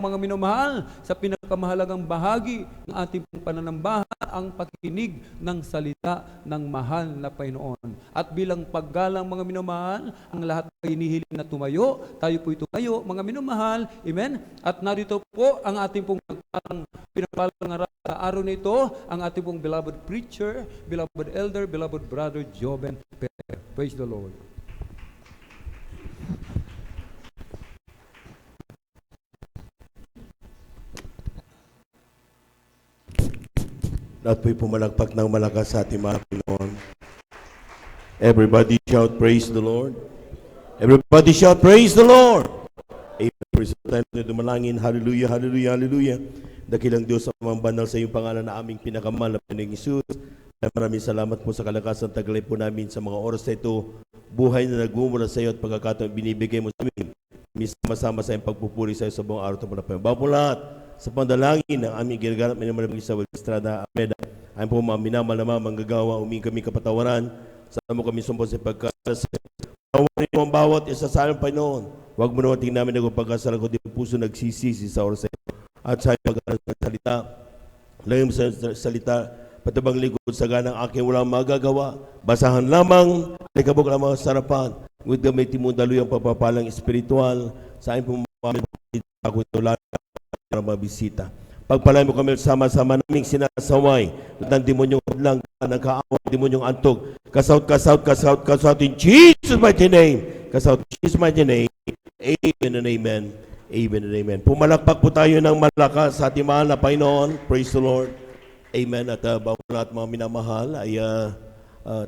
mga minamahal, sa pinakamahalagang bahagi ng ating pananambahan ang pakikinig ng salita ng mahal na Panginoon. At bilang paggalang mga minamahal, ang lahat ay hinihiling na tumayo. Tayo po'y tumayo, mga minamahal. Amen? At narito po ang ating pong pinapalang aral sa araw na ito, ang ating pong beloved preacher, beloved elder, beloved brother Joven Perez. Praise the Lord. Lahat po'y pumalagpak ng malakas sa ating mga Panginoon. Everybody shout, praise the Lord. Everybody shout, praise the Lord. Amen. Praise the Lord. Dumalangin. Hallelujah, hallelujah, hallelujah. Dakilang Diyos sa mga banal sa iyong pangalan na aming pinakamahal na Panginoong Hesus. Maraming salamat po sa kalakasan taglay po namin sa mga oras na ito. Buhay na nagmumula sa iyo at pagkakataon binibigay mo sa amin. Sama-sama sa iyong pagpupuri sa iyo sa buong araw ito po na Panginoon. Bago po lahat, sa pandalangin ng aming ginaganap minamalagang sa Estrada Almeda, ay po mga minamal na mga manggagawa, humingi kami kapatawaran, sa mo kami sumpong sa pagkasal. Tawarin mo ang bawat isa sa amin, Panginoon. Huwag mo naman tingin namin nagpagkasal ko, di puso nagsisisi sa oras ito. At sa pag-aral ng salita, lagay mo sa salita, patabang likod sa ganang aking walang magagawa, basahan lamang, ay kabog lamang sa sarapan, with gamitin mo daluyang papapalang espiritual, sa amin po mga ako ito lahat ng mga bisita. Pagpalay mo kami sama-sama naming sinasaway ng demonyong lang, nagkaaway, demonyong antog. Kasaut in Jesus' mighty name. Kasaut in Jesus' mighty name. Amen and amen. Amen and amen. Pumalakpak po tayo ng malakas sa ating mahal na Panginoon. Praise the Lord. Amen. At bawat lahat mga minamahal ay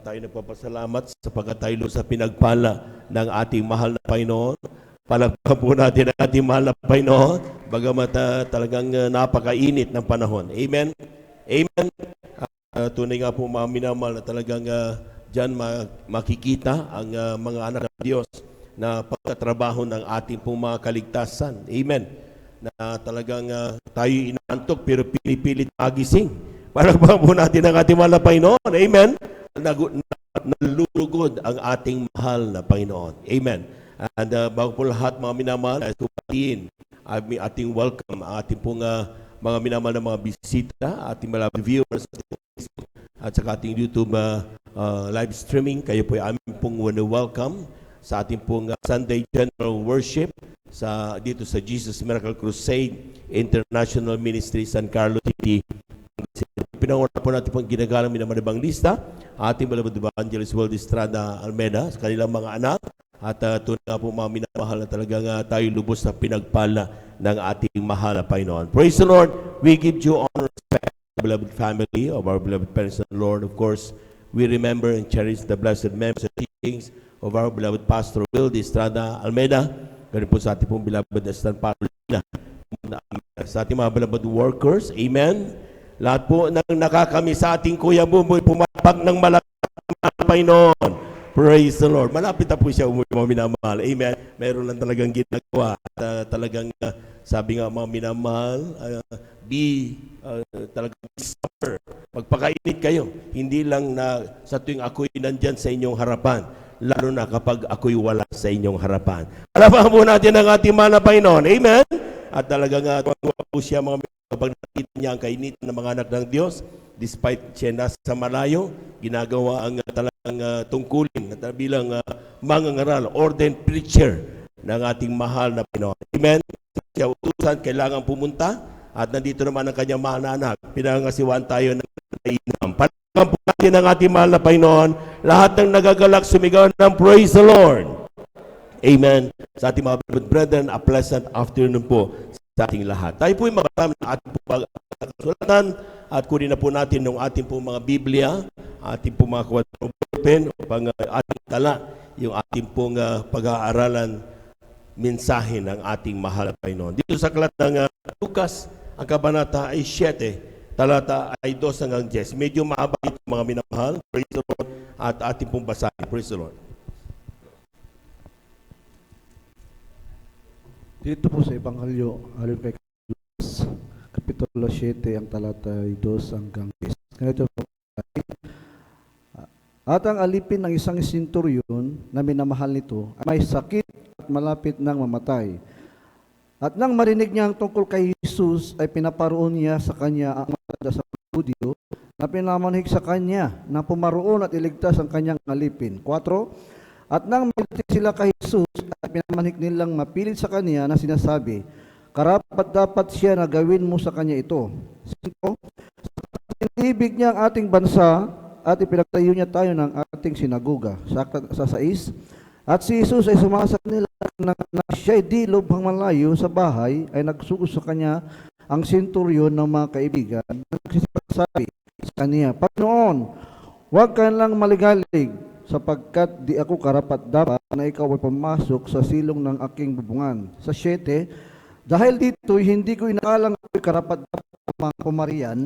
tayo nagpapasalamat sapagkat tayo sa pinagpala ng ating mahal na Panginoon. Palakpakan po natin ang ating mahal na Panginoon. Bagamat talagang napakainit ng panahon. Amen? Amen? Tunay nga po mga minamahal na talagang dyan makikita ang mga anak ng Diyos na pagtatrabaho ng ating pong mga kaligtasan. Amen? Na talagang tayo inaantok pero pinipilit magising. Palakpakan po natin ang ating mahal na Panginoon. Amen? Nalulugod ang ating mahal na Panginoon. Amen? And bago po lahat mga minamahal, supatiin ating welcome, ating pong mga minamahal na mga bisita, ating mga viewers at sa ating YouTube live streaming. Kayo po ay aming pong welcome sa ating pong Sunday General Worship dito sa Jesus Miracle Crusade International Ministry, San Carlos City. Pinangunahan po natin pong ginagalang minamahal lista, ating beloved evangelist Waldo Estrada Almeda, sa kanilang mga anak. At tunay nga po mga minamahal na talagang tayo lubos na pinagpala ng ating mahal na Panginoon. Praise the Lord. We give you honor and respect, beloved family of our beloved parents and Lord. Of course, we remember and cherish the blessed memories and teachings of our beloved Pastor Wildy Estrada Almeda. Ganun po sa ating pong beloved Estan Parolina. Sa ating mga beloved workers. Amen. Lahat po ng nakakami sa ating Kuya Bumboy, pumapak ng malaking Panginoon. Praise the Lord. Malapit na po siya mga minamahal. Amen. Meron lang talagang ginagawa. Talagang sabi nga mga minamahal, talagang suffer. Magpakainit kayo. Hindi lang na sa tuwing ako'y nandyan sa inyong harapan. Lalo na kapag ako'y wala sa inyong harapan. Alabahan po natin ang ating mahal na Panginoon. Amen. At talagang tuwang po siya mga kapag nakita niya ang kainitan ng mga anak ng Diyos, despite siya nasa malayo, ginagawa ang talagang tungkulin at bilang mangangaral, ordained preacher ng ating mahal na Panginoon. Amen? Siya utusan, kailangan pumunta at nandito naman ang kanyang mahal na anak. Pinangasiwan tayo ng inam. Palakpakan po natin ang ating mahal na Panginoon. Lahat ng nagagalak, sumigaw ng praise the Lord. Amen. Sa ating mga brethren, a pleasant afternoon po sa ating lahat. Tayo po ay makasama ng ating pagkasulatan at kunin na po natin ng ating po mga Biblia, ating po mga open upang ating tala yung ating pong pag-aaralan mensahe ng ating mahal na Panginoon. Dito sa aklat ng Lucas, ang kabanata ay 7, talata ay 2 hanggang 10. Medyo mahaba ito mga minamahal. Praise the Lord. At ating pong basahin. Praise the Lord. Dito po sa Ebanghelyo, ayon kay Lucas, Kapitulo 7, ang talata ay 2 hanggang 10. Ganito po. At ang alipin ng isang senturyon na minamahal nito ay may sakit at malapit ng mamatay. At nang marinig niya ang tungkol kay Jesus, ay pinaparoon niya sa kanya ang mga sa Hudyo na pinamanhik sa kanya na pumaroon at iligtas ang kanyang alipin. 4. At nang marinig sila kay Jesus, ay pinamanhik nilang mapilit sa kanya na sinasabi, karapat dapat siya na gawin mo sa kanya ito. 5. Inibig niya ang ating bansa at ipinagtayo niya tayo ng ating sinagoga. Sa 6. At si Jesus ay sumasa nila na siya'y di lubhang malayo sa bahay, ay nagsugo sa kanya ang senturyon ng mga kaibigan. Nagsasabi sa kanya, Panginoon, huwag ka lang maligalig, sapagkat di ako karapat dapat na ikaw ay pumasok sa silong ng aking bubungan. Sa 7, dahil dito, hindi ko inakalang ako'y karapat dapat mga pumarian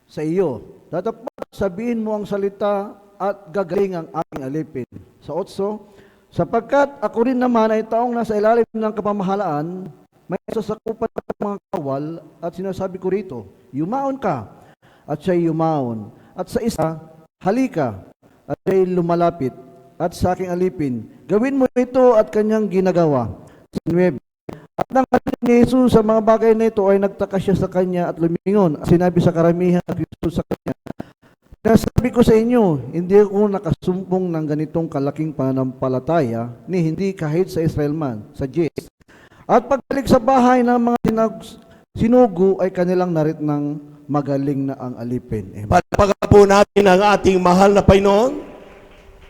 sa iyo. Dapat sabihin mo ang salita at gagaling ang aking alipin. Sa 8, sapagkat ako rin naman ay taong nasa ilalim ng kapamahalaan, may sasakupan ng mga kawal, at sinasabi ko rito, yumaon ka, at siya'y yumaon. At sa isa, halika, at siya'y lumalapit, at sa aking alipin, gawin mo ito at kanyang ginagawa. Sa 9, at nang marinig ni Jesus sa mga bagay na ito, ay nagtaka siya sa kanya at lumingon. At sinabi sa karamihan ng Jesus sa kanya, sabi ko sa inyo, hindi ako nakasumpong ng ganitong kalaking pananampalataya, ni hindi kahit sa Israel man, sa 10. At pagbalik sa bahay ng mga sinugo, ay kanilang narit ng magaling na ang alipin. Amen. Palakpakan po natin ang ating mahal na Panginoon.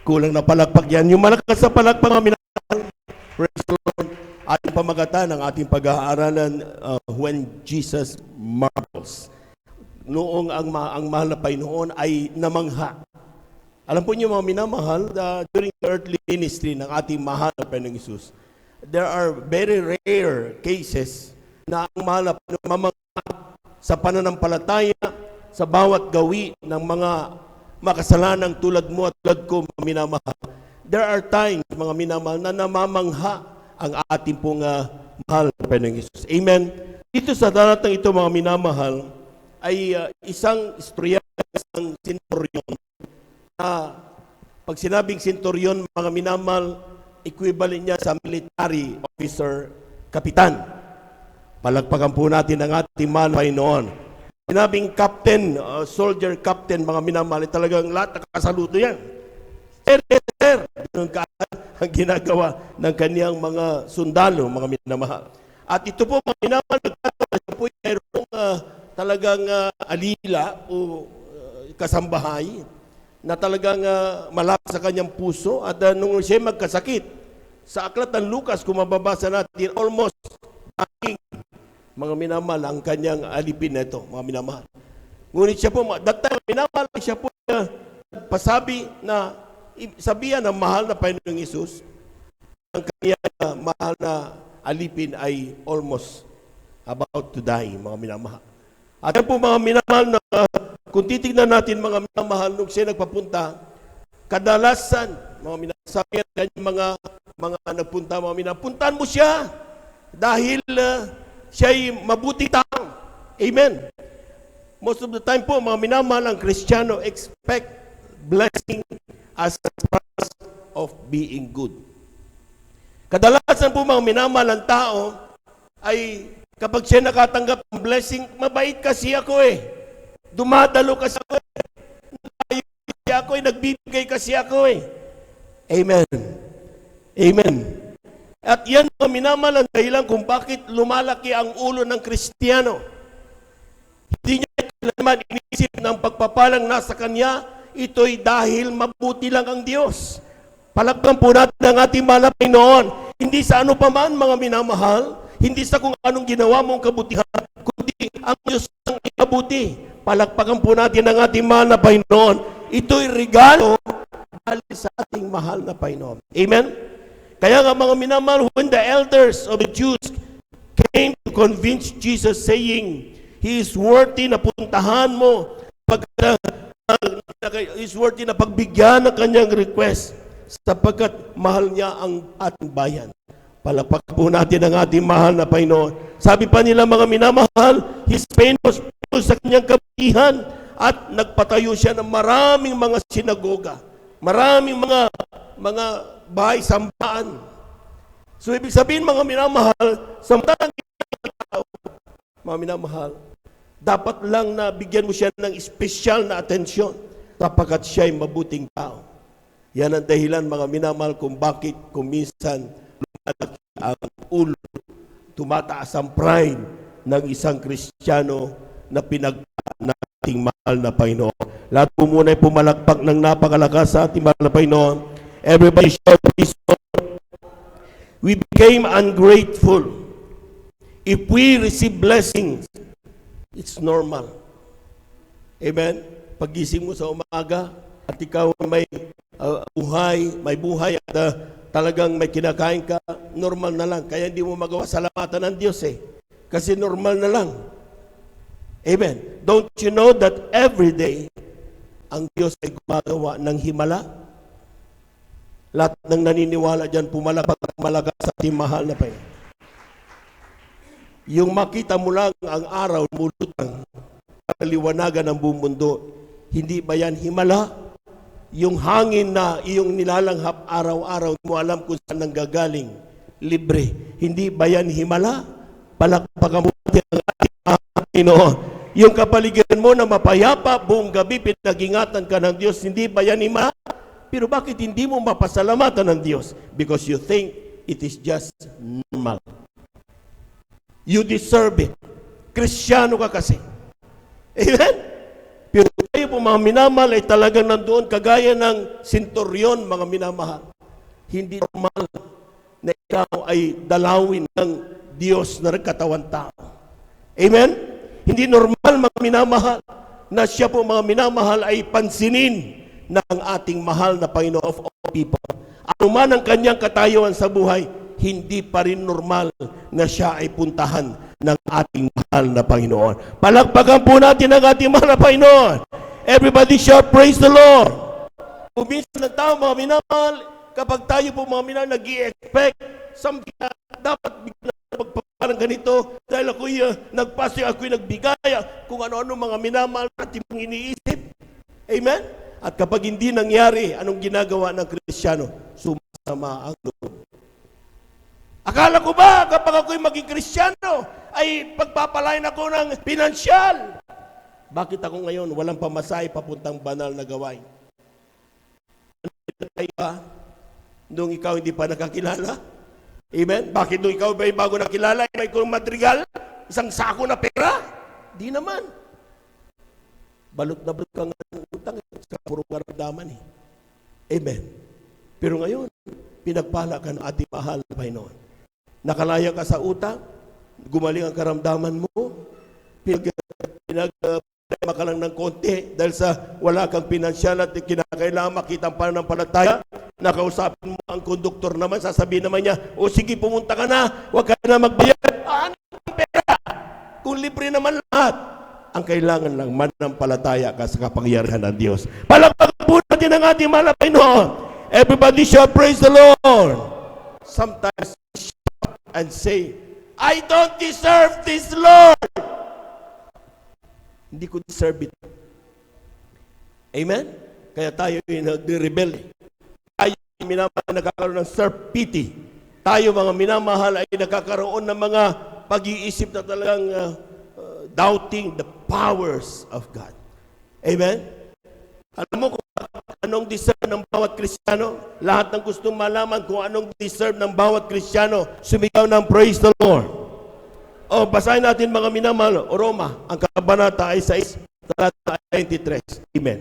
Kulang na palakpak yan. Yung malakas na palakpak mga minamahal. Praise the Lord. Ating pamagatan ng ating pag-aaralan when Jesus marvels. Noong ang mahal na Panginoon ay namangha. Alam po niyo mga minamahal, during the earthly ministry ng ating mahal na Panginoong Jesus, there are very rare cases na ang mahal na Panginoon mamangha sa pananampalataya, sa bawat gawi ng mga makasalanang tulad mo at tulad ko, mga minamahal. There are times, mga minamahal, na namamangha ang ating pong mahal na Panginoong Jesus. Amen. Dito sa daratang ito, mga minamahal, ay isang istorya, isang senturyon na pag sinabing senturyon, mga minamahal, equivalent niya sa military officer, kapitan. Palagpakan po natin ang ating mahal na Panginoon. Sinabing captain, soldier captain, mga minamahal, talagang lahat nakasaluto yan. Sir, sir, ganun ang ginagawa ng kaniyang mga sundalo, mga minamahal. At ito po, mga minamahal, siya po mayroong talagang alila o kasambahay na talagang malapit sa kanyang puso. At nung siya magkasakit, sa aklat ng Lucas, kung mababasa natin, almost dying, mga minamahal, ang kanyang alipin na ito, mga minamahal. Ngunit siya po, minamahal, siya po pasabi na sabihan ng mahal na Panginoong Hesus, ang kanyang mahal na alipin ay almost about to die, mga minamahal. At yan po mga minamahal, na kung titignan natin mga minamahal, nung siya nagpapunta, kadalasan, mga minamahal, sabi yan kanyang mga nagpunta, mga minamahal, puntahan mo siya dahil siya'y mabuting tao. Amen. Most of the time po, mga minamahal, ang Kristiyano expect blessing as a price of being good. Kadalasan po mga minamahal, ang tao ay kapag siya nakatanggap ng blessing, mabait kasi ako eh. Dumadalo kasi ako eh. Kasi ako eh. Nagbibigay kasi ako eh. Amen. Amen. At yan ang minamahal ang dahilan kung bakit lumalaki ang ulo ng Kristiyano. Hindi niya kailanman inisip ng pagpapalang nasa kanya, ito'y dahil mabuti lang ang Diyos. Palakpan po natin ang ating mahal na Panginoon. Hindi sa ano pa man, mga minamahal, hindi sa kung anong ginawa mong kabutihan, kundi ang Diyos ang ikabuti. Palakpakan po natin ang ating mahal na Panginoon. Ito'y regalo dahil sa ating mahal na Panginoon. Amen? Kaya nga mga minamahal, when the elders of the Jews came to convince Jesus saying, He is worthy na puntahan mo, is worthy na pagbigyan ng kanyang request sapagkat mahal niya ang ating bayan. Palakpakan po natin ang ating mahal na Panginoon. Sabi pa nila mga minamahal, His famous sa kanyang kabutihan at nagpatayo siya ng maraming mga sinagoga, maraming mga bahay sambahan. So ibig sabihin mga minamahal, sa mata ng tao, mga minamahal, dapat lang na bigyan mo siya ng espesyal na atensyon sapagkat siya ay mabuting tao. Yan ang dahilan mga minamahal kung bakit kung minsan lumalaki ang ulo, tumataas ang pride ng isang Kristiyano na pinagpala ng ating mahal na Panginoon. Lahat po muna ay pumalakpak ng napakalakas sa ating mahal na Panginoon. Everybody shout, praise the Lord. We became ungrateful. If we receive blessings, it's normal. Amen? Pagising mo sa umaga at ikaw may buhay at talagang may kinakain ka, normal na lang. Kaya hindi mo magawa salamatan ng Diyos Kasi normal na lang. Amen. Don't you know that every day, ang Diyos ay gumagawa ng himala? Lahat ng naniniwala dyan, pumalabak ang malaga sa ating mahal na Panginoon. Yung makita mo lang ang araw, mulutang, kaliwanagan ng buong mundo, hindi ba yan himala? Yung hangin na iyong nilalanghap araw-araw, mo alam kung saan nanggagaling, libre. Hindi ba yan himala? Palakpakan mo natin ang ating Panginoon. Yung kapaligiran mo na mapayapa, buong gabi pinag-ingatan ka ng Diyos, hindi ba yan himala? Pero bakit hindi mo mapasalamatan ng Diyos? Because you think it is just normal. You deserve it. Kristiyano ka kasi. Amen? Pero tayo po mga minamahal ay talagang nandoon kagaya ng senturyon mga minamahal. Hindi normal na ikaw ay dalawin ng Diyos na nagkatawan tao. Amen? Hindi normal mga minamahal na siya po mga minamahal ay pansinin ng ating mahal na Panginoon of all people. Ano man ang kanyang katayuan sa buhay, hindi pa rin normal na siya ay puntahan ng ating mahal na Panginoon. Palakpakan po natin ang ating mahal na Panginoon. Everybody shout, praise the Lord. Kung minsan ng tao, mga minamahal, kapag tayo po mga minamahal, nag-i-expect something na dapat bigla magpaparang ganito, dahil ako'y nagpasyo, ako'y nagbigay, kung ano-ano mga minamahal natin mong iniisip. Amen? At kapag hindi nangyari, anong ginagawa ng Kristiyano? Sumasama ang loob. Akala ko ba kapag ako'y maging Kristiyano ay pagpapalain ako ng pinansyal? Bakit ako ngayon walang pamasahe papuntang banal na gawain? Nung ikaw hindi pa nakakilala? Amen? Bakit nung ikaw ba'y bago nakilala, may kung madrigal? Isang sako na pera? Di naman. Balot na balot ka nga ng utang sa purong karamdaman Amen? Pero ngayon, pinagpala ka ng ating mahal na Panginoon. Nakalaya ka sa utang, gumaling ang karamdaman mo, pinag-problema ka lang ng konti dahil sa wala kang pinansyal at kinakailangan makita ang pananampalataya, nakausapin mo ang konduktor naman, sasabihin naman niya, o sige pumunta ka na, huwag ka na magbayad. Ano ang pera? Kung libre naman lahat. Ang kailangan lang manampalataya ka sa kapangyarihan ng Diyos. Palakpakan po natin ang ating mahal na Panginoon. Everybody shall praise the Lord. Sometimes and say, I don't deserve this, Lord. Hindi ko deserve it. Amen? Kaya tayo yung nagre-rebel. Tayo yung minamahal nagkakaroon ng self-pity. Tayo mga minamahal ay nakakaroon ng mga pag-iisip na talagang doubting the powers of God. Amen? Alam mo kung anong deserve ng bawat Kristiyano? Lahat ng gustong malaman kung anong deserve ng bawat Kristiyano, sumigaw ng praise the Lord. O, basahin natin mga minamahal, o Roma, ang kabanata ay 6, talata 23. Amen.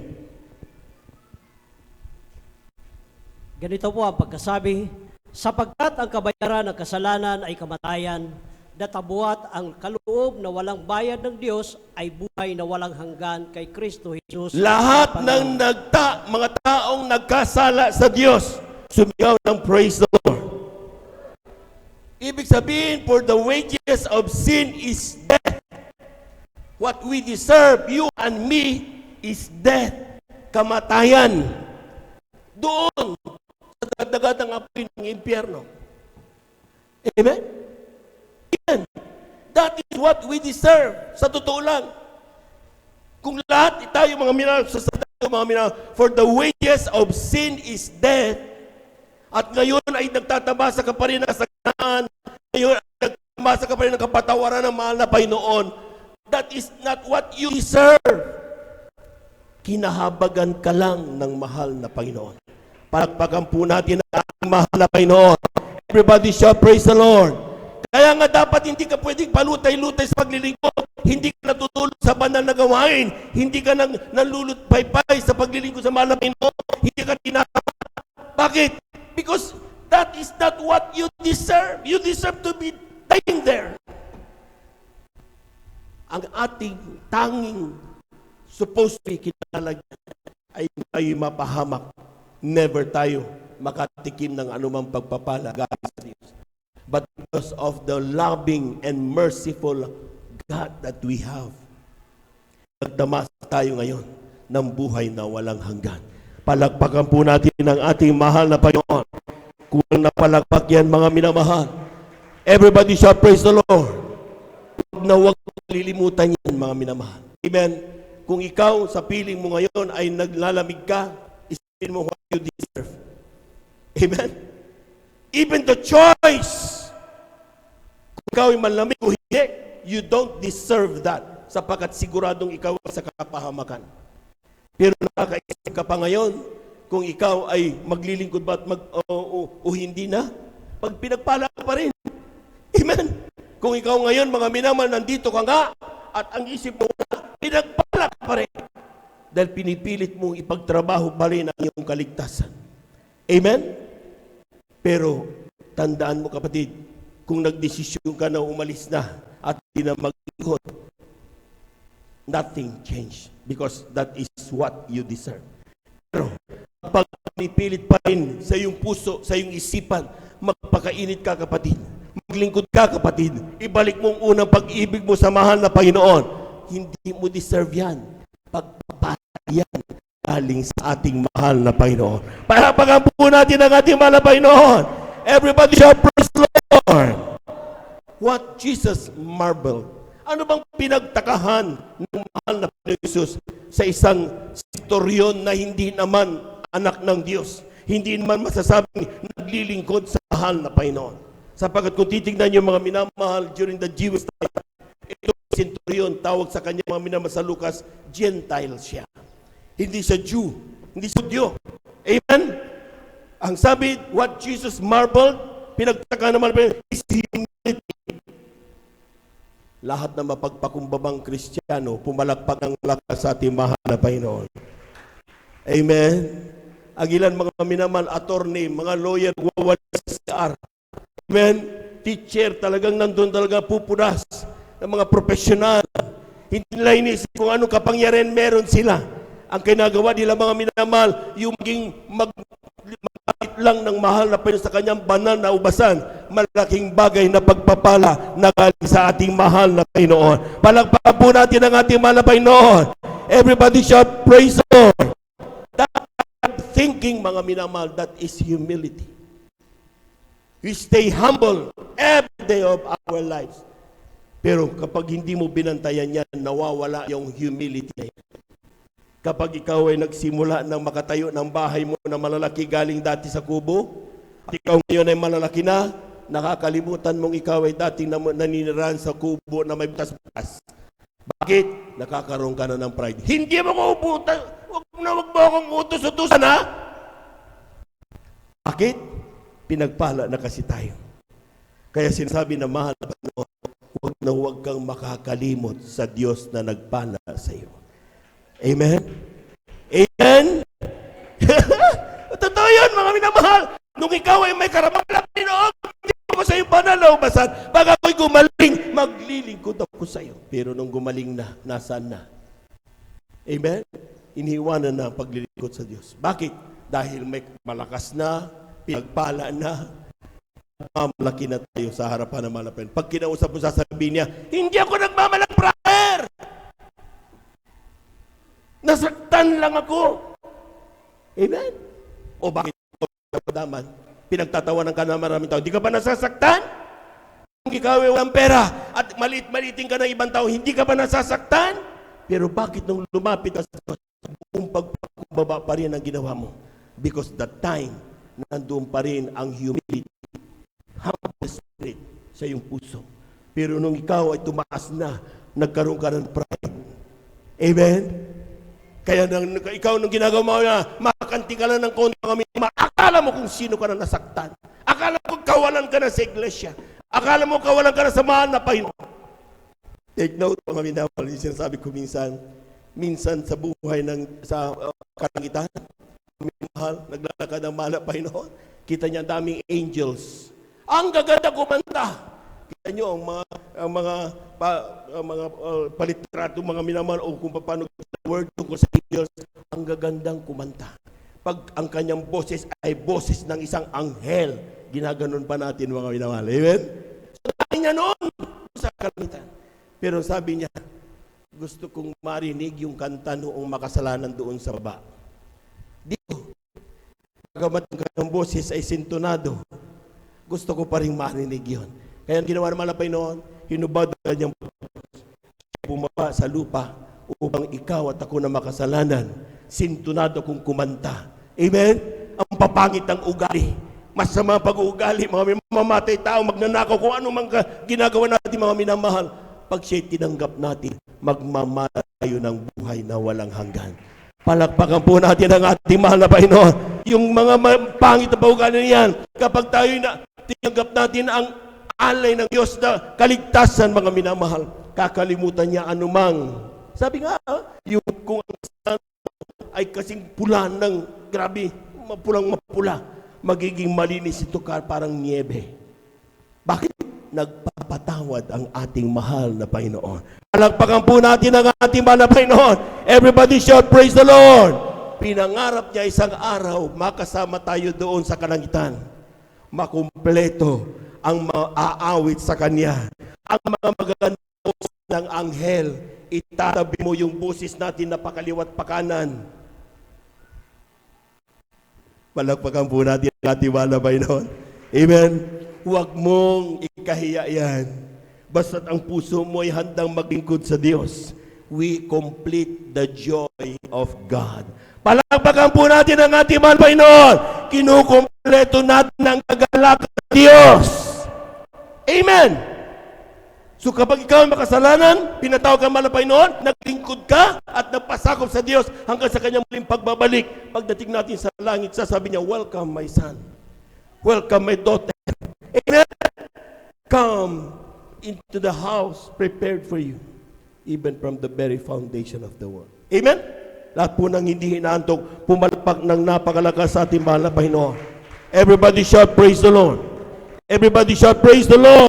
Ganito po ang pagkasabi, sapagkat ang kabayaran ng kasalanan ay kamatayan, databuat ang kaloob na walang bayad ng Diyos ay buhay na walang hanggan kay Kristo Jesus. Lahat ng mga taong nagkasala sa Diyos, sumigaw ng praise the Lord. Ibig sabihin, for the wages of sin is death. What we deserve, you and me, is death. Kamatayan. Doon, sa dagdagatang apoy ng impyerno. Amen? That is what we deserve. Sa totoo lang. Kung lahat tayo mga minamahal, for the wages of sin is death, at ngayon ay nagtatabasa ka pa rin sa kahinaan, ngayon nagmasa ka pa rin ng kapatawaran ng mahal na Panginoon. That is not what you deserve. Kinahabagan ka lang ng mahal na Panginoon. Palakpakan po natin ang ating mahal na Panginoon. Everybody shout, praise the Lord. Kaya nga dapat hindi ka pwedeng palutay-lutay sa paglilingkod. Hindi ka natutulog sa banal na gawain. Hindi ka nalulutpaypay sa paglilingkod sa mahal na Panginoon. Hindi ka tinatama. Bakit? Because that is not what you deserve. You deserve to be dying there. Ang ating tanging supposed to be kinalagyan ay tayo mapahamak. Never tayo makatikim ng anumang pagpapala galing sa Diyos. But because of the loving and merciful God that we have, nagdamas tayo ngayon ng buhay na walang hanggan. Palagpakan po natin ang ating mahal na Panginoon. Kulang na palagpak yan, mga minamahal. Everybody shout, praise the Lord. Huwag na huwag lilimutan yan, mga minamahal. Amen. Kung ikaw sa piling mo ngayon ay naglalamig ka, isipin mo what you deserve. Amen. Even the choice, kung ikaw ay malamig o hindi, you don't deserve that, sapagkat siguradong ikaw sa kapahamakan. Pero nakakaisip ka pa ngayon, kung ikaw ay maglilingkod ba at o hindi na, pag pinagpala ka pa rin. Amen. Kung ikaw ngayon, mga minaman, nandito ka nga, at ang isip mo na, pinagpala ka pa rin. Dahil pinipilit mong ipagtrabaho pa rin ang iyong kaligtasan. Amen? Pero, tandaan mo kapatid, kung nagdesisyon ka na umalis na at hindi na maglingkod, nothing changed because that is what you deserve. Pero, kapag pinipilit pa rin sa iyong puso, sa iyong isipan, magpakainit ka kapatid, maglingkod ka kapatid, ibalik mo ang unang pag-ibig mo sa mahal na Panginoon, hindi mo deserve yan. Pagpapala yan galing sa ating mahal na Panginoon. Pahapagan po natin ang ating mahal na Panginoon. Everybody shout, praise the Lord. What Jesus marveled. Ano bang pinagtakahan ng mahal na Panginoon Jesus sa isang sektoryon na hindi naman anak ng Diyos? Hindi naman masasabing naglilingkod sa mahal na Panginoon. Sapagkat kung titignan niyo mga minamahal during the Jewish time, ito centurion, tawag sa kanya mga minamahal sa Lucas, Gentile siya. Hindi siya Jew, hindi siya Hudyo. Amen? Ang sabi, what Jesus marveled, pinagtaka naman is humility. Lahat na mapagpakumbabang Kristiyano, pumalakpak ng lakas sa ating mahal na Panginoon. Amen? Ang ilan mga minamahal, attorney, mga lawyer, wawala sa CR. Amen? Teacher, talagang nandun talaga pupunas ng mga profesional. Hindi nila inisip kung anong kapangyarihan meron sila. Ang kinagawa nila mga minamahal, yung maging magkakit lang ng mahal na Panginoon sa kanyang banal na ubasan, malaking bagay na pagpapala na galing sa ating mahal na Panginoon. Palagpakan po natin ang ating mahal na Panginoon. Everybody shout, praise the Lord. That thinking, mga minamahal, that is humility. We stay humble every day of our lives. Pero kapag hindi mo binantayan yan, nawawala yung humility na yan. Kapag ikaw ay nagsimula ng makatayo ng bahay mo na malalaki galing dati sa kubo, at ikaw ngayon ay malalaki na, nakakalimutan mong ikaw ay dating naninirahan sa kubo na may butas-butas. Bakit? Nakakaroon ka na ng pride. Hindi mo ko uputan, wag mo akong utos-utusan, ha? Bakit? Pinagpala na kasi tayo. Kaya sinasabi na mahal na Panginoon, huwag kang makakalimot sa Diyos na nagpala sa iyo. Amen? Amen? Totoo yun, mga minamahal. Nung ikaw ay may karamangan, Panginoon, hindi ako sa iyo banal na ubasan. Pag ako'y gumaling, maglilingkod ako sa iyo. Pero nung gumaling na, nasaan na? Amen? Iniiwanan na ang paglilingkod sa Diyos. Bakit? Dahil may malakas na, pinagpala na, mamalaki na tayo sa harapan ng malapin. Pag kinausap mo, sasabihin niya, hindi ako nagmamalang prayer! Nasaktan lang ako. Amen? O bakit? Pinagtatawanan ka na maraming tao. Hindi ka ba nasasaktan? Kung ikaw ay walang pera at malit-maliting ka ng ibang tao, hindi ka ba nasasaktan? Pero bakit nung lumapit ka sa Diyos, buong pagpakumbaba pa rin ang ginawa mo? Because that time, nandoon pa rin ang humility. humble spirit sa iyong puso. Pero nung ikaw ay tumaas na, nagkaroon ka ng pride. Amen? Kaya ikaw nung ginagawa mo na, makakanti ka lang ng konti kami, akala mo kung sino ka na nasaktan. Akala mo kawalan ka na sa iglesia. Akala mo kawalan ka na sa mahal na Panginoon. Take note, mga minamahal, yung sinasabi ko minsan sa buhay sa kalangitan, mahal, naglalakad ang mahal na Panginoon, kita niya ang daming angels. Ang gaganda kumanta. Kita niyo ang mga palitrato, mga minamahal, o kung paano word tungkol sa angels, ang gagandang kumanta. Pag ang kanyang boses ay boses ng isang anghel, ginaganon pa natin, mga minamahal. Amen? So, dahil niya noon sa kalangitan. Pero sabi niya, gusto kong marinig yung kanta noong makasalanan doon sa baba. Dito, pagamat ang kanyang boses ay sintonado, gusto ko pa rin marinig yun. Kaya ang ginawa naman ng Panginoon, hinubad ang kanyang bumaba sa lupa upang ikaw at ako na makasalanan, sintonado kong kumanta. Amen? Ang papangit ng ugali. Masama pag-uugali, mga mamamatay tao, magnanakaw, kung ano mang ginagawa natin, mga minamahal. Pag siya'y tinanggap natin, magmamala tayo ng buhay na walang hanggan. Palakpakan po natin ang ating mahal na Panginoon. Yung mga pangit na pag-uugali niyan, kapag tayo na tinanggap natin ang alay ng Diyos na kaligtasan, mga minamahal, kakalimutan niya anumang. Sabi nga, yung kung ang ay kasing pula ng, grabe, mapulang mapula, magiging malinis ito parang niebe. Bakit? Nagpapatawad ang ating mahal na Panginoon. Palakpakan po natin ang ating mahal na Panginoon. Everybody shout, praise the Lord! Pinangarap niya isang araw, makasama tayo doon sa kalangitan. Makumpleto ang maaawit sa Kanya. Ang mga magagandang boses ng anghel, itatabi mo yung boses natin na pakaliwat pakanan. Palakpakan po natin ang ating mahal na Panginoon. Amen? Huwag mong ikahiya yan. Basta't ang puso mo ay handang maglingkod sa Diyos. We complete the joy of God. Palakpakan po natin ang ating mahal na Panginoon. Kinukumpleto natin ang kagalakan ng Diyos. Amen! So kapag ikaw ay makasalanan, pinatawag ka mahal na Panginoon, naglingkod ka at nagpasakop sa Diyos hanggang sa kanyang muling pagbabalik. Pagdating natin sa langit, sasabi niya, welcome my son. Welcome my daughter. Amen? Come into the house prepared for you, even from the very foundation of the world. Amen? Lahat po nang hindi hinaantok, pumalpak ng napakalakas sa ating mahal na Panginoon. Everybody shout, praise the Lord. Everybody shout, praise the Lord.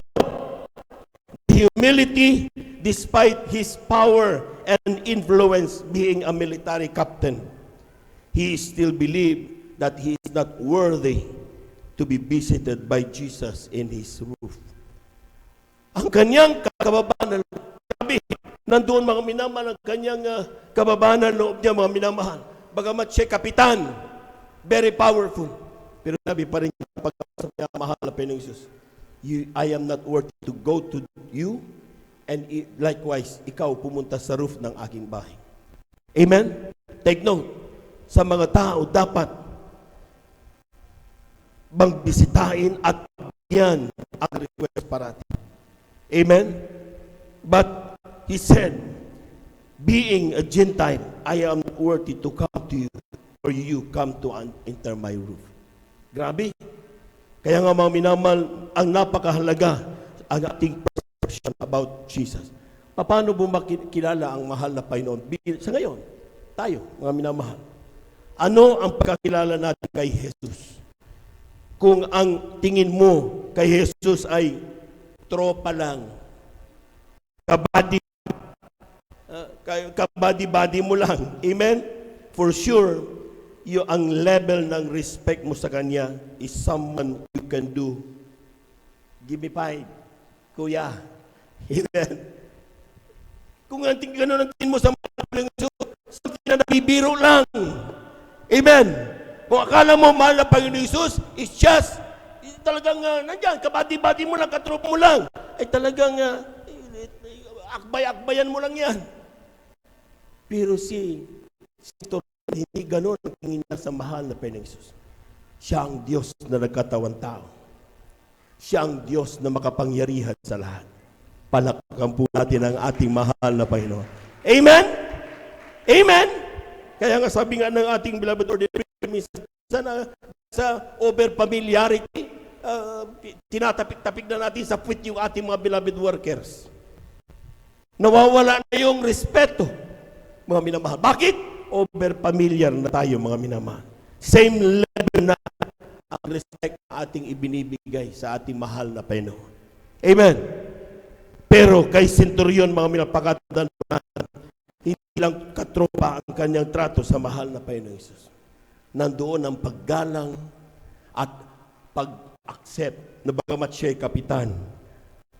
Humility, despite his power and influence being a military captain, he still believed that he is not worthy to be visited by Jesus in his roof. Ang kanyang kababanan, sabi, nandoon mga minamahal, ang kanyang kababanan loob niya, mga minamahal. Bagamat siya kapitan, very powerful. Pero sabi pa rin pagkasap niya, mahal na Panginoong Jesus, I am not worthy to go to you, and likewise, ikaw pumunta sa roof ng aking bahay. Amen? Take note, sa mga tao dapat bang bisitahin at yan ang request parati. Amen? But he said, being a Gentile, I am not worthy to come to you, or you come to enter my roof. Grabe. Kaya nga mga minamahal, ang napakahalaga ang ating perception about Jesus. Paano mo makilala ang mahal na Panginoon? Sa ngayon, tayo, mga minamahal. Ano ang pagkakilala natin kay Jesus? Kung ang tingin mo kay Jesus ay tropa lang, kabadi-badi mo lang, amen? For sure, ang level ng respect mo sa Kanya is someone you can do. Give me 5, Kuya. Amen? Kung gano'n ang tingin mo sa mga Jesus, something na nabibiro lang. Amen? Kung akala mo mahal na Panginoon Jesus, it's just, talagang nandyan, kabati-bati mo lang, katropa mo lang. Ay talagang, akbay-akbayan mo lang yan. Pero si hindi gano'n ang tingin niya sa mahal na Panginoon Jesus. Siya ang Diyos na nagkatawang tao. Siya ang Diyos na makapangyarihan sa lahat. Palakpakan po natin ang ating mahal na Panginoon. Amen? Amen? Kaya nga sabi nga ng ating beloved ordinary sa over familiarity, tinatapik-tapik na natin sa puwit yung ating mga beloved workers. Nawawala na yung respeto, mga minamahal. Bakit? Over familiar na tayo, mga minamahal. Same level na ang respect na ating ibinibigay sa ating mahal na Panginoon. Amen? Pero kay Centurion, mga minapakatandaan natin, hindi lang katropa ang kanyang trato sa mahal na Panginoon Jesus. Nandoon ang paggalang at pag-accept na bagamat siya'y kapitan,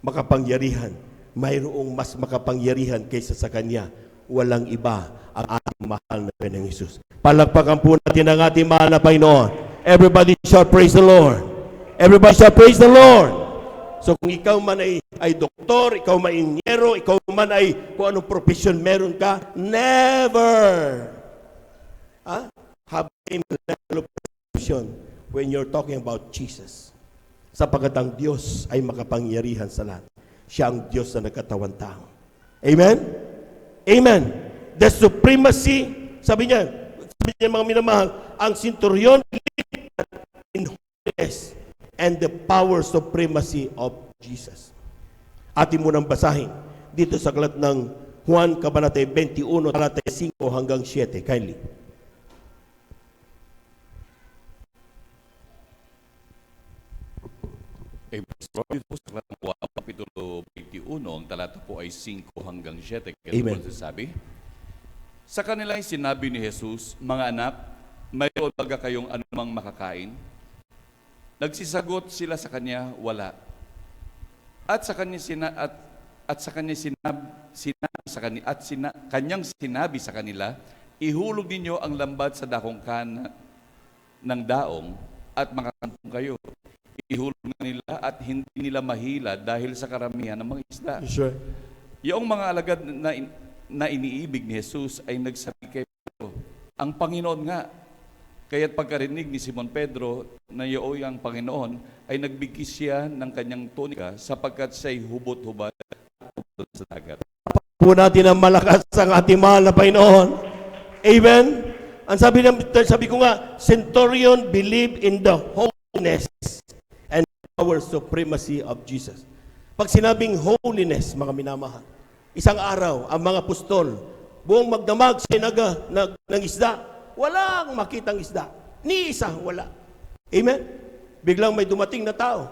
makapangyarihan, mayroong mas makapangyarihan kaysa sa kanya. Walang iba ang ating mahal na Panginoong Jesus. Palakpakan po natin ang ating mahal na Panginoon. Everybody shout praise the Lord. Everybody shout praise the Lord. So kung ikaw man ay doktor, ikaw man ay ingyero, ikaw man ay kung anong profession meron ka, never have a level of perception when you're talking about Jesus. Sapagkat ang Diyos ay makapangyarihan sa lahat. Siya ang Diyos na nagkatawang tao. Amen? Amen. The supremacy, sabi niya mga minamahal, ang centurion in holiness and the power supremacy of Jesus. Atin mo nang basahin dito sa aklat ng Juan Kabanata 21, talata 5 hanggang 7. Kindly. Dito po sa aklat ng Juan, kapitulo 21, ang talata po ay 5 hanggang 7. Amen. Sabi, sa kanila ay sinabi ni Jesus, mga anak, mayroon baga kayong anumang makakain? Nagsisagot sila sa kanya, wala. At sa kanya kanyang sinabi sa kanila, ihulog ninyo ang lambat sa dakong ng daong at makakantong kayo. Ihulog na nila at hindi nila mahila dahil sa karamihan ng mga isda. Sure. Yung mga alagad na iniibig ni Jesus ay nagsabi kay Pedro, ang Panginoon nga. Kaya't pagkarinig ni Simon Pedro na iyo'y ang Panginoon, ay nagbigis siya ng kanyang tunika sapagkat siya'y hubot-hubad sa dagat. Po natin ang malakas ang ating mahal na Panginoon. Amen? Ang sabi ko nga, Centurion believed in the holiness and power supremacy of Jesus. Pag sinabing holiness, mga minamahal, isang araw, ang mga apostol, buong magdamag, sinaga ng isda, walang makitang isda. Ni isa, wala. Amen? Biglang may dumating na tao.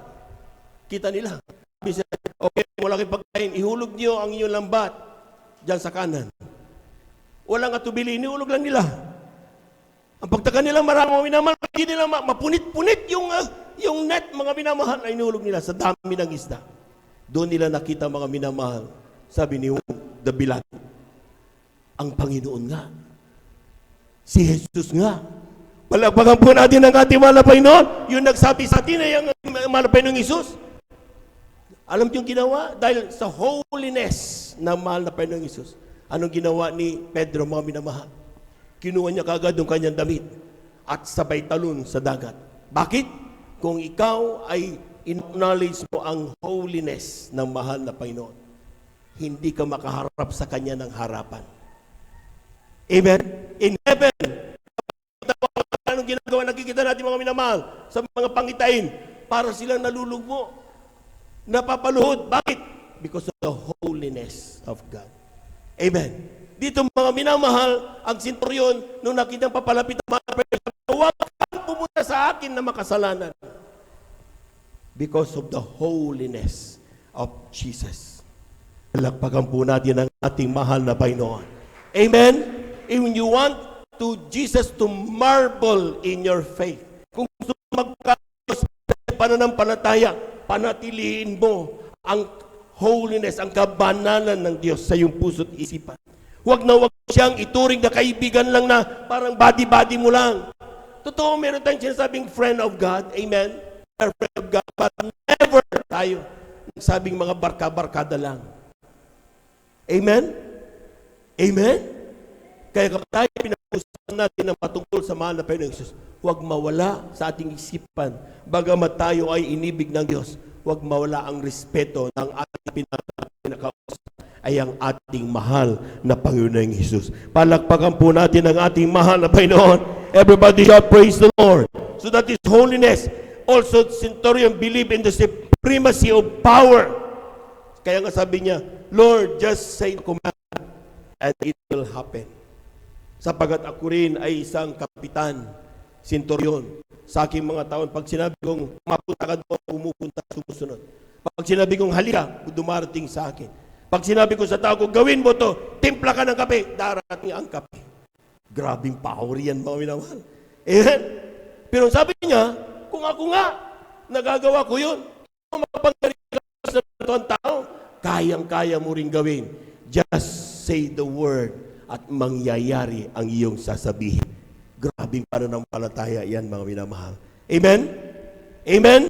Kita nila. Sabi siya, okay, wala kayong pagkain. Ihulog niyo ang inyong lambat dyan sa kanan. Walang atubili, inihulog lang nila. Ang pagtaka nila, maraming minamahal, hindi nila mapunit-punit yung net, mga minamahal, ay inihulog nila sa dami ng isda. Doon nila nakita mga minamahal. Sabi ni the beloved, ang Panginoon nga. Si Jesus nga. Palakpakan po natin ang ating mahal na Panginoon. Yung nagsabi sa atin ay ang mahal na Panginoong Jesus. Alam niyo yung ginawa? Dahil sa holiness ng mahal na Panginoong Jesus. Anong ginawa ni Pedro, mga minamahal? Kinuha niya kagad yung kanyang damit at sabay talon sa dagat. Bakit? Kung ikaw ay acknowledge mo ang holiness ng mahal na Panginoon, hindi ka makaharap sa Kanya ng harapan. Amen? In heaven, anong ginagawa? Nakikita natin mga minamahal sa mga pangitain para silang nalulugmo, napapaluhod. Bakit? Because of the holiness of God. Amen? Dito mga minamahal, ang centurion, nung nakitang papalapit ang mga person, huwag kang pumunta sa akin na makasalanan. Because of the holiness of Jesus. Palakpakan po natin ang ating mahal na Panginoon. Amen? When you want Jesus to marvel in your faith, kung gusto magkakos sa pananampalataya, panatiliin mo ang holiness, ang kabanalan ng Diyos sa iyong puso't isipan. Huwag na huwag siyang ituring na kaibigan lang na parang body-body mo lang. Totoo, meron tayong sinasabing friend of God. Amen? We are friend of God, but never tayo nagsabing mga barka-barkada lang. Amen? Amen? Kaya kapag tayo pinag-usapan natin ng patungkol sa mahal na Panginoong Jesus, huwag mawala sa ating isipan, bagamat tayo ay inibig ng Diyos, huwag mawala ang respeto ng ating pinakausap ay ang ating mahal na Panginoong Jesus. Palakpakan po natin ang ating mahal na Panginoon. Everybody shout, praise the Lord. So that is holiness. Also, centurion believed in the supremacy of power. Kaya nga sabi niya, Lord, just say the command and it will happen. Sapagat ako rin ay isang kapitan, centurion. Sa aking mga taon, pag sinabi kong mapunta ka doon, pumupunta, sumusunod. Pag sinabi kong halika, dumarating sa akin. Pag sinabi ko sa tao ko, gawin mo to, timpla ka ng kape, darating ang kape. Grabing power yan, mga minamahal. Amen? Pero sabi niya, kung ako nga, nagagawa ko yun, kung makapangalit ka sa ang tao, kayang-kaya mo rin gawin. Just say the word at mangyayari ang iyong sasabihin. Grabing pananampalataya yan, mga minamahal. Amen? Amen?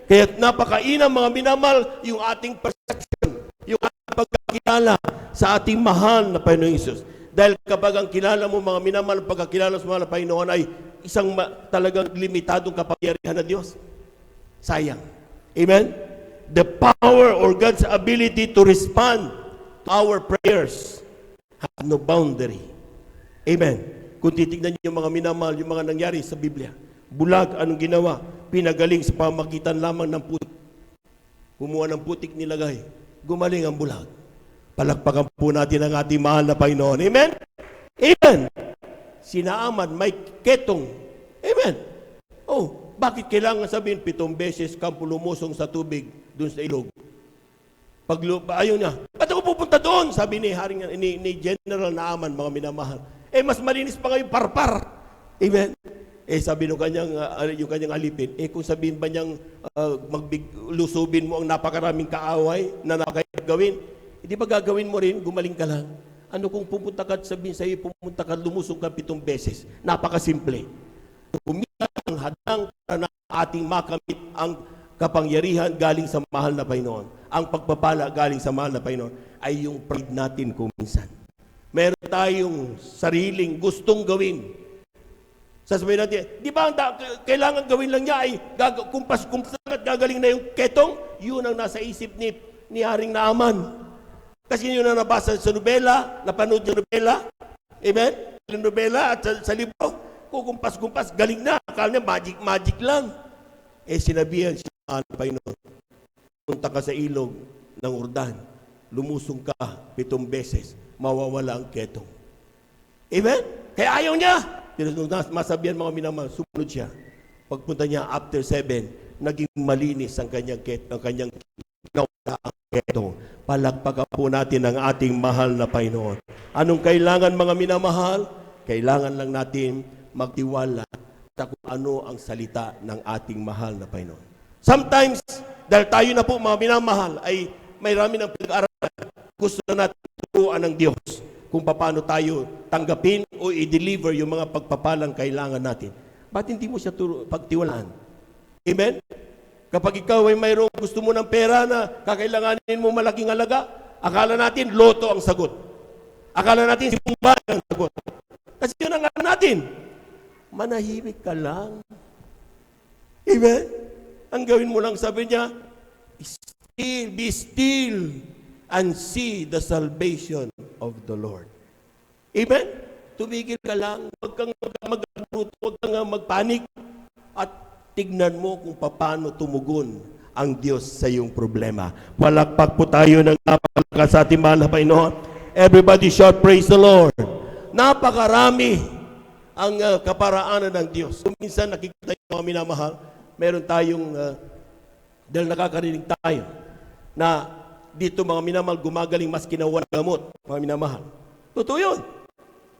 Kaya napakainam, mga minamahal, yung ating perception, yung ating pagkakilala sa ating mahal na Panginoon Jesus. Dahil kapag ang kilala mo, mga minamahal, pagkakilala sa mahal na Panginoon ay isang talagang limitadong kapangyarihan na Diyos. Sayang. Amen? The power or God's ability to respond to our prayers has no boundary. Amen? Kung titignan niyo yung mga minamahal, yung mga nangyari sa Biblia, bulag, anong ginawa? Pinagaling sa pamagitan lamang ng putik. Kumuha ng putik, nilagay. Gumaling ang bulag. Palakpakan po natin ang ating mahal na Panginoon. Amen? Amen? Sinaaman, may ketong. Amen? Oh, bakit kailangan sabihin 7 beses kang lumusong sa tubig dun sa ilog? Ayaw niya, ba't ako pupunta doon? Sabi ni General Naaman, mga minamahal. Mas malinis pa ngayon parpar. Amen? Sabi yung kanyang alipin, kung sabihin ba niyang lusubin mo ang napakaraming kaaway na nakakayag gawin, hindi ba gagawin mo rin, gumaling ka lang? Ano kung pupunta ka at sabihin sa'yo, pumunta ka, lumusong ka 7 beses? Napakasimple. Kumita ang hadang para na ating makamit ang kapangyarihan galing sa mahal na Panginoon. Ang pagpapala galing sa mahal na Panginoon ay yung pride natin kung minsan. Meron tayong sariling gustong gawin. Sasabihin natin, di ba kailangan gawin lang niya ay kumpas at gagaling na yung ketong? Yun ang nasa isip ni Haring Naaman. Kasi yun ang nabasa sa nobela, napanood yung nobela. Amen? Yung nobela at sa libro, kukumpas-kumpas, galing na. Akala niya magic lang. Sinabihan siya ng Panginoon, punta ka sa ilog ng Urdan, lumusong ka 7 beses, mawawala ang ketong. Amen? Kaya ayaw niya. Masabihan mga minamahal, sumunod siya. Pagpunta niya after 7, naging malinis ang kanyang nawala ang ketong. Palakpakan po natin ang ating mahal na Panginoon. Anong kailangan, mga minamahal? Kailangan lang natin magtiwala sa kung ano ang salita ng ating mahal na Panginoon. Sometimes, dahil tayo na po, mga minamahal, ay may rami ng pinag-aralan. Gusto na natin turuan ng Diyos kung paano tayo tanggapin o i-deliver yung mga pagpapalang kailangan natin. Ba't hindi mo siya pagtiwalaan? Amen? Kapag ikaw ay mayroong gusto mo ng pera na kakailanganin mo malaking halaga, akala natin loto ang sagot. Akala natin sipong bayan ang sagot. Kasi yun ang akala natin. Manahimik ka lang. Amen? Ang gawin mo lang, sabi niya, be still and see the salvation of the Lord. Amen? Tumigil ka lang, huwag kang magruto, huwag kang magpanik, at tignan mo kung paano tumugon ang Diyos sa iyong problema. Palakpak po tayo ng napakalakas sa ating mahal na Panginoon. Everybody shout, praise the Lord. Napakarami ang kaparaanan ng Diyos. Kung minsan nakikita yung mga minamahal, meron tayong, dahil nakakarinig tayo, na dito mga minamahal, gumagaling mas kinawalan gamot, mga minamahal. Totoo yun.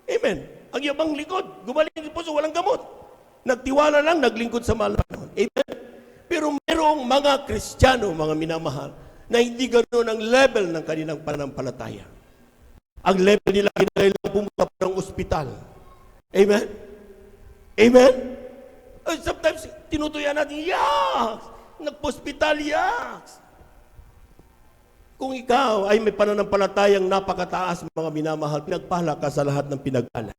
Amen. Ang yabang likod, gumaling yung puso, walang gamot. Nagtiwala lang, naglingkod sa mahal na Panginoon. Amen. Pero merong mga Kristiyano, mga minamahal, na hindi ganoon ang level ng kanilang pananampalataya. Ang level nila, kailangan pumunta pa ng ospital. Amen? Amen? Sometimes, tinutuyan natin, yaks! Nagpo-hospital, yaks! Kung ikaw ay may pananampalatayang napakataas, mga minamahal, pinagpala ka sa lahat ng pinag-ala.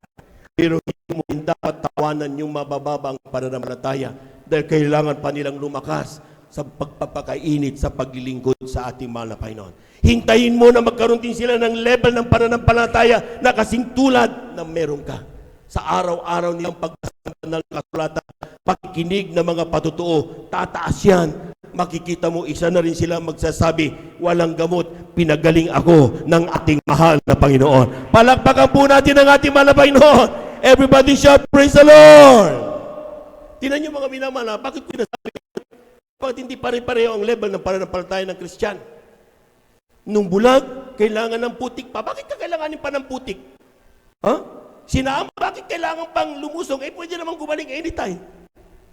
Pero hindi mo dapat tawanan yung mabababang pananampalataya dahil kailangan pa nilang lumakas sa pagpapakainit sa paglilingkod sa ating mahal na Panginoon. Hintayin mo na magkaroon din sila ng level ng pananampalataya na kasing tulad na meron ka. Sa araw-araw nilang pagbasa ng kasulatan, pakikinig ng mga patutuo, tataas yan. Makikita mo, isa na rin sila magsasabi, walang gamot, pinagaling ako ng ating mahal na Panginoon. Palakpakan po natin ang ating mahal na Panginoon. Everybody shout, praise the Lord! Tingnan niyo mga minamahal, bakit ko nasabi? Bakit hindi pare-pareho ang level ng pananampalataya ng Kristyan? Nung bulag, kailangan ng putik pa. Bakit ka kailanganin pa ng putik? Ha? Sinama, bakit kailangan pang lumusong? Pwede namang gumaling anytime.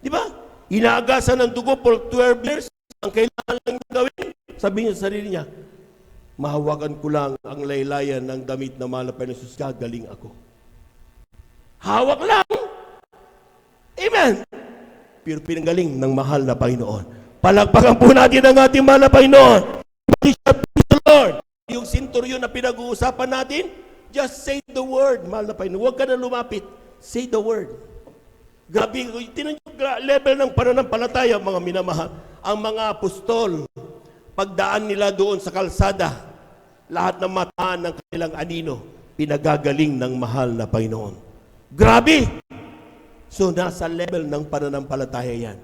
Di ba? Inaagasan ng dugo for 12 years. Ang kailangan lang gawin, sabihin niya sa sarili niya, mahawakan ko lang ang laylayan ng damit na mahal na Panginoon Jesus, gagaling ako. Hawak lang. Amen. Pero pinanggaling ng mahal na Panginoon. Palakpakan po natin ang ating mahal na Panginoon. Lord, yung centurion na pinag-uusapan natin, just say the word, mahal na Panginoon. Huwag ka na lumapit. Say the word. Grabe, tinan yung level ng pananampalataya, mga minamahal. Ang mga apostol, pagdaan nila doon sa kalsada, lahat ng mataan ng kanilang anino, pinagagaling ng mahal na Panginoon. Grabe! So, nasa level ng pananampalataya yan.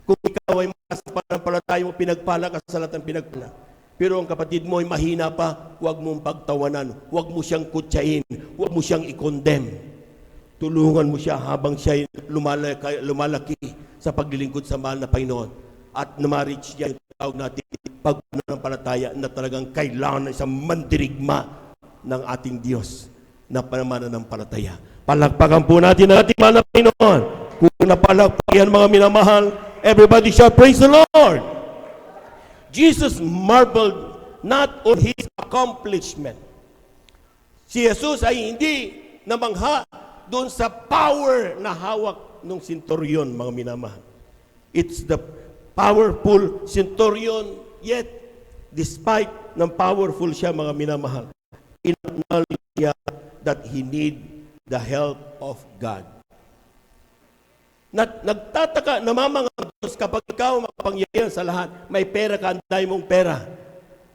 Kung ikaw ay sa pananampalataya mo, pinagpala ka sa lahat ng pinagpala. Pero ang kapatid mo ay mahina pa, huwag mong pagtawanan, huwag mo siyang kutsain, huwag mo siyang i-condemn. Tulungan mo siya habang siya lumalaki sa paglilingkod sa mahal na Panginoon. At na-reach niya yung tawag natin pagpananampalataya na talagang kailangan na isang mandirigma ng ating Diyos na pananampalataya. Palakpakan po natin ang ating mahal na Panginoon. Kung napalakpakan mga minamahal, everybody shout, praise the Lord! Jesus marveled not on His accomplishment. Si Jesus ay hindi namangha doon sa power na hawak ng centurion, mga minamahal. It's the powerful centurion, yet, despite ng powerful siya, mga minamahal, in-acknowledge niya that he need the help of God. Nagtataka, namamang ang Diyos kapag ikaw makapangyarihan sa lahat, may pera ka, ang dami mong pera,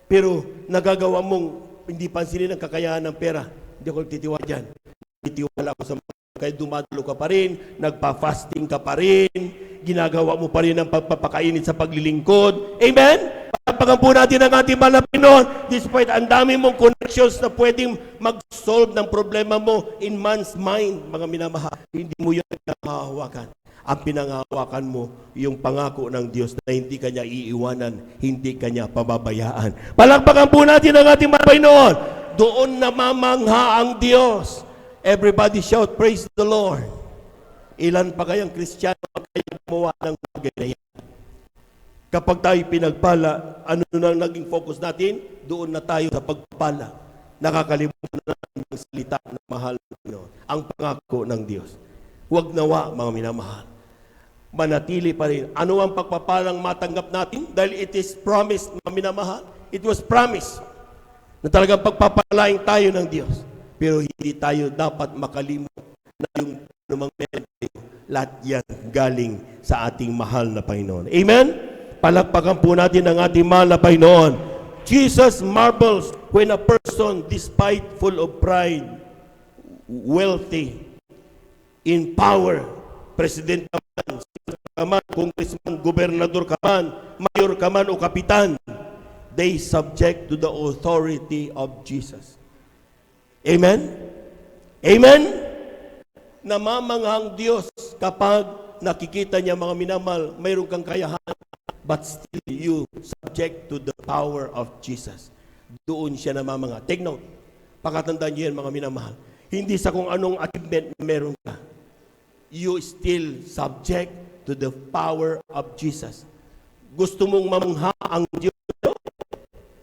pero nagagawa mong hindi pansinin ang kakayahan ng pera. Hindi ako nagtitiwala dyan. Nagtitiwala ako sa mga, kaya dumadalo ka pa rin, nagpa-fasting ka pa rin, ginagawa mo pa rin ang pagpapakainit sa paglilingkod. Amen? Pagpagan po natin ang ating mahal na Panginoon, despite ang dami mong connections na pwedeng mag-solve ng problema mo in man's mind, mga minamahal, hindi mo yan pinangahawakan. Ang pinangahawakan mo, yung pangako ng Diyos na hindi kanya iiwanan, hindi kanya pababayaan. Palakpakan po natin ang ating mahal na Panginoon. Doon namamangha ang Diyos. Everybody shout, praise the Lord. Ilan pa kayang Kristiyano ang kayang gumawa ng bagay na yan? Kapag tayo pinagpala, ano na naging focus natin? Doon na tayo sa pagpapala. Nakakalimutan na natin ang salita ng mahal na Panginoon, ang pangako ng Diyos. Huwag nawa, mga minamahal. Manatili pa rin. Ano ang pagpapalang matanggap natin? Dahil it is promised, mga minamahal. It was promised na talagang pagpapalain tayo ng Diyos. Pero hindi tayo dapat makalimot na yung anumang meron tayo. Lahat yan galing sa ating mahal na Panginoon. Amen? Palakpakan po natin ang ating mahal na Panginoon. Jesus marvels when a person, despite full of pride, wealthy, in power, president ka man, congressman, gobernador ka man, mayor ka man o kapitan, they subject to the authority of Jesus. Amen? Amen? Namamanghang Diyos kapag nakikita niya, mga minamahal, mayroon kang kayahan, but still you subject to the power of Jesus. Doon siya namamangha. Take note. Pakatandaan niyo yan, mga minamahal. Hindi sa kung anong achievement na meron ka. You still subject to the power of Jesus. Gusto mong mamangha ang Diyos?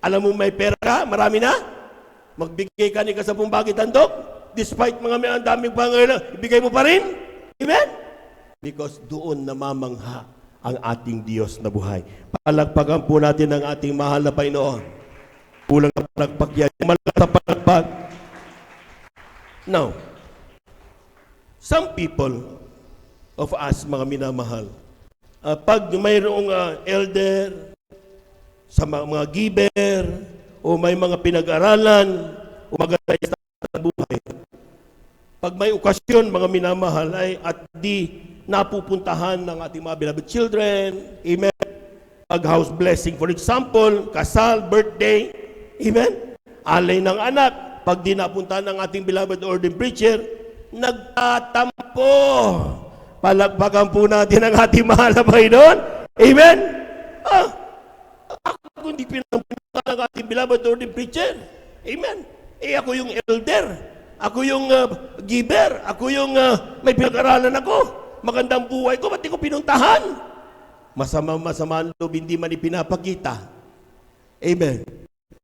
Alam mo may pera ka? Marami na? Magbigay ka ni kasabong bagay tandok? Despite mga may daming pangailangan, ibigay mo pa rin? Amen? Because doon namamangha ang ating Diyos na buhay. Palagpagan po natin ang ating mahal na Panginoon. Kulang na palagpag yan. Malakas na palagpag. Now, some people of us, mga minamahal, pag mayroong elder, sa mga giver, o may mga pinag-aralan, o maganda sa buhay, pag may okasyon, mga minamahal, ay at di napupuntahan ng ating mga beloved children, amen, pag house blessing, for example, kasal, birthday, amen, alay ng anak, pag di napuntahan ng ating beloved ordained preacher, nagtatampo. Palakpakan po natin ang ating mahal na Panginoon. Amen? Ako hindi pinapinuntahan ng ating beloved ordained preacher. Amen? Ako yung elder. Ako yung giver. Ako yung may pinag-aralan ako. Magandang buhay ko, ba't di ko pinuntahan? Masama ang loob, hindi man ipinapakita. Amen?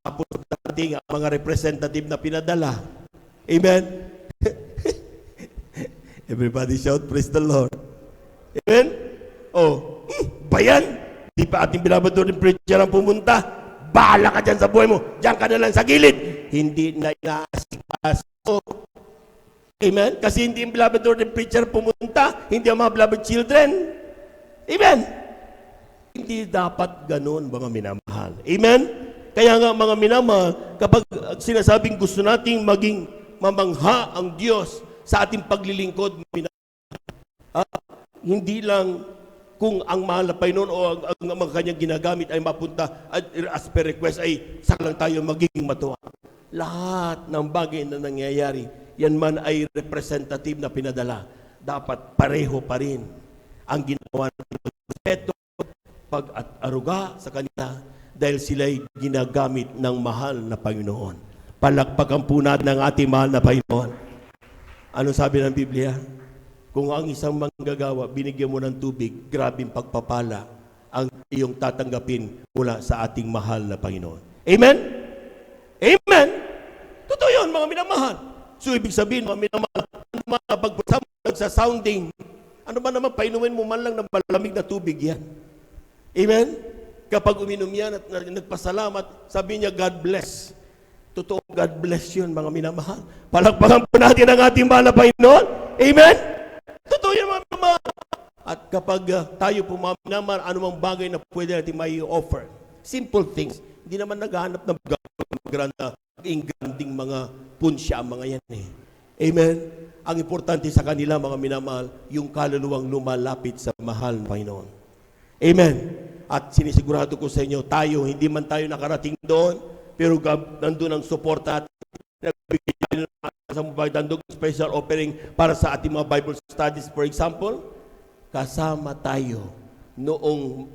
Tapos dating ang mga representative na pinadala. Amen? Everybody shout, praise the Lord. Amen? Bayan, di pa ating binabador ng preacher ang pumunta. Bahala ka dyan sa buhay mo. Diyan ka na lang sa gilid. Hindi na inaasikaso. Amen? Kasi hindi ang binabador ng preacher pumunta. Hindi ang mga beloved children. Amen? Hindi dapat ganun, mga minamahal. Amen? Kaya nga, mga minamahal, kapag sinasabing gusto nating maging mamangha ang Diyos sa ating paglilingkod, hindi lang kung ang mahal na Panginoon o ang mga kanyang ginagamit ay mapunta as per request ay saka lang tayo magiging matuwa. Lahat ng bagay na nangyayari, yan man ay representative na pinadala, dapat pareho pa rin ang ginawa ng respeto, pag-aruga sa kanila dahil sila'y ginagamit ng mahal na Panginoon. Palakpakan po natin ang ating mahal na Panginoon. Ano sabi ng Biblia? Kung ang isang manggagawa, binigyan mo ng tubig, grabing pagpapala ang iyong tatanggapin mula sa ating mahal na Panginoon. Amen? Amen? Totoo yun, mga minamahal. So, ibig sabihin, mga minamahal, ano man pagpasama sa sounding, ano ba naman, painumin mo man lang ng malamig na tubig yan. Amen? Kapag uminom yan at nagpasalamat, sabi niya, God bless. Totoo, God bless yun, mga minamahal. Palakpakan po natin ang ating mahal na Panginoon. Amen? Totoo yun, mga minamahal. At kapag tayo po, mga minamahal, anumang bagay na pwede natin may offer. Simple things. Hindi naman naghahanap ng granding mga punsya ang mga yan eh. Amen? Ang importante sa kanila, mga minamahal, yung kaluluwang lumalapit sa mahal na Panginoon. Amen? At sinisigurado ko sa inyo, tayo, hindi man tayo nakarating doon, pero nandun ang suporta at nagbigay tayo sa mobile, nandun special offering para sa ating mga Bible studies. For example, kasama tayo noong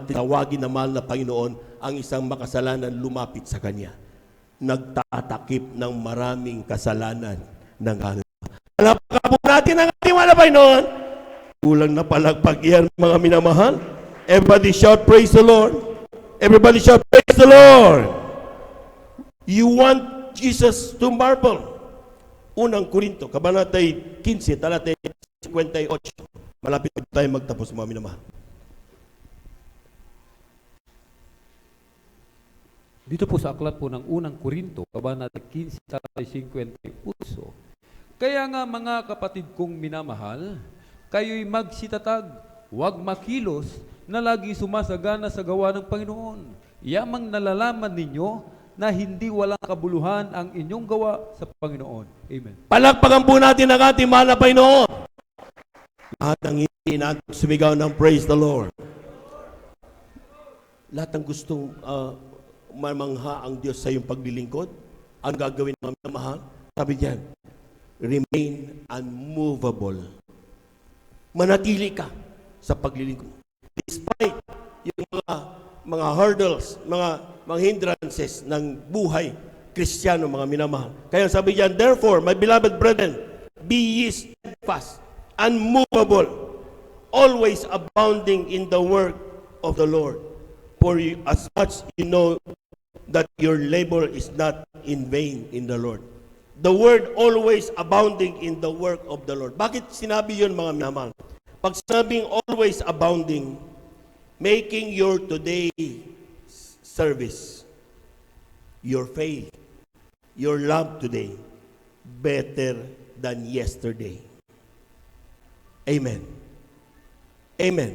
tawagin na mahal na Panginoon ang isang makasalanan lumapit sa Kanya. Nagtatakip ng maraming kasalanan ng alma. Palakpakan po natin ang ating mahal na Panginoon. Kulang na palakpak yan, mga minamahal. Everybody shout, praise the Lord. Everybody shout, praise the Lord. You want Jesus to marvel. Unang Korinto, kabanatay 15, talatay 58. Malapit tayo magtapos, mga minamahal. Dito po sa aklat po ng unang Korinto, kabanata 15, talatay 58. Kaya nga, mga kapatid kong minamahal, kayo'y magsitatag, huwag makilos, na lagi sumasagana sa gawa ng Panginoon. Yamang nalalaman ninyo na hindi walang kabuluhan ang inyong gawa sa Panginoon. Amen. Palakpakan po natin ang ating mahal na Panginoon. Lahat ng hindi natin sumigaw ng praise the Lord. Lahat ng gustong mamangha ang Diyos sa iyong paglilingkod, ang gagawin ng mga mahal, sabi diyan, remain unmovable. Manatili ka sa paglilingkod. Despite yung mga hurdles, mga hindrances ng buhay Kristiyano, mga minamahal. Kaya sabi diyan, therefore, my beloved brethren, be ye steadfast, unmovable, always abounding in the work of the Lord. For you, as much you know that your labor is not in vain in the Lord. The word always abounding in the work of the Lord. Bakit sinabi yun, mga minamahal? Pag sinabing always abounding, making your today service, your faith, your love today, better than yesterday. Amen. Amen.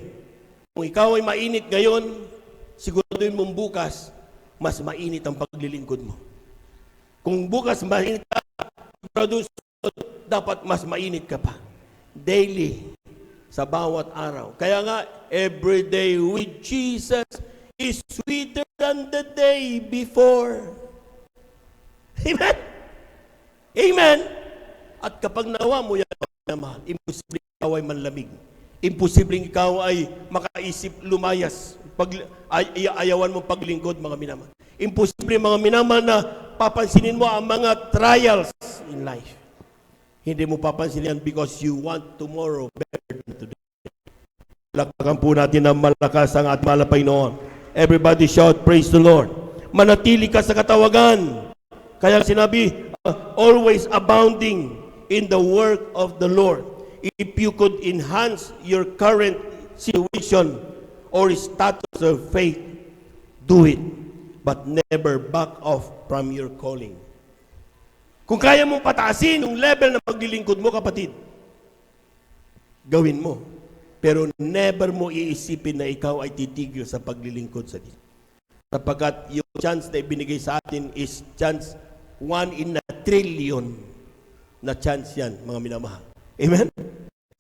Kung ikaw ay mainit ngayon, siguraduhin mong bukas, mas mainit ang paglilingkod mo. Kung bukas mainit ka, siguraduhin dapat mas mainit ka pa. Daily, sa bawat araw. Kaya nga, every day with Jesus is sweeter than the day before. Amen? Amen? At kapag nawa mo yan, mahal, imposible ikaw ay manlamig. Imposible ikaw ay makaisip lumayas. Ayawan mo paglingkod, mga minamahal. Imposible, mga minamahal, na papansinin mo ang mga trials in life. Hindi mo papansinin yan because you want tomorrow better than today. Lakpakan po natin ng malakas ang ating mahal na Panginoon. Everybody shout, praise the Lord. Manatili ka sa katawagan. Kaya sinabi, always abounding in the work of the Lord. If you could enhance your current situation or status of faith, do it. But never back off from your calling. Kung kaya mong pataasin yung level ng paglilingkod mo, kapatid, gawin mo. Pero never mo iisipin na ikaw ay titigil sa paglilingkod sa Diyos. Sapagkat yung chance na ibinigay sa atin is chance 1 in a trillion na chance yan, mga minamahal. Amen?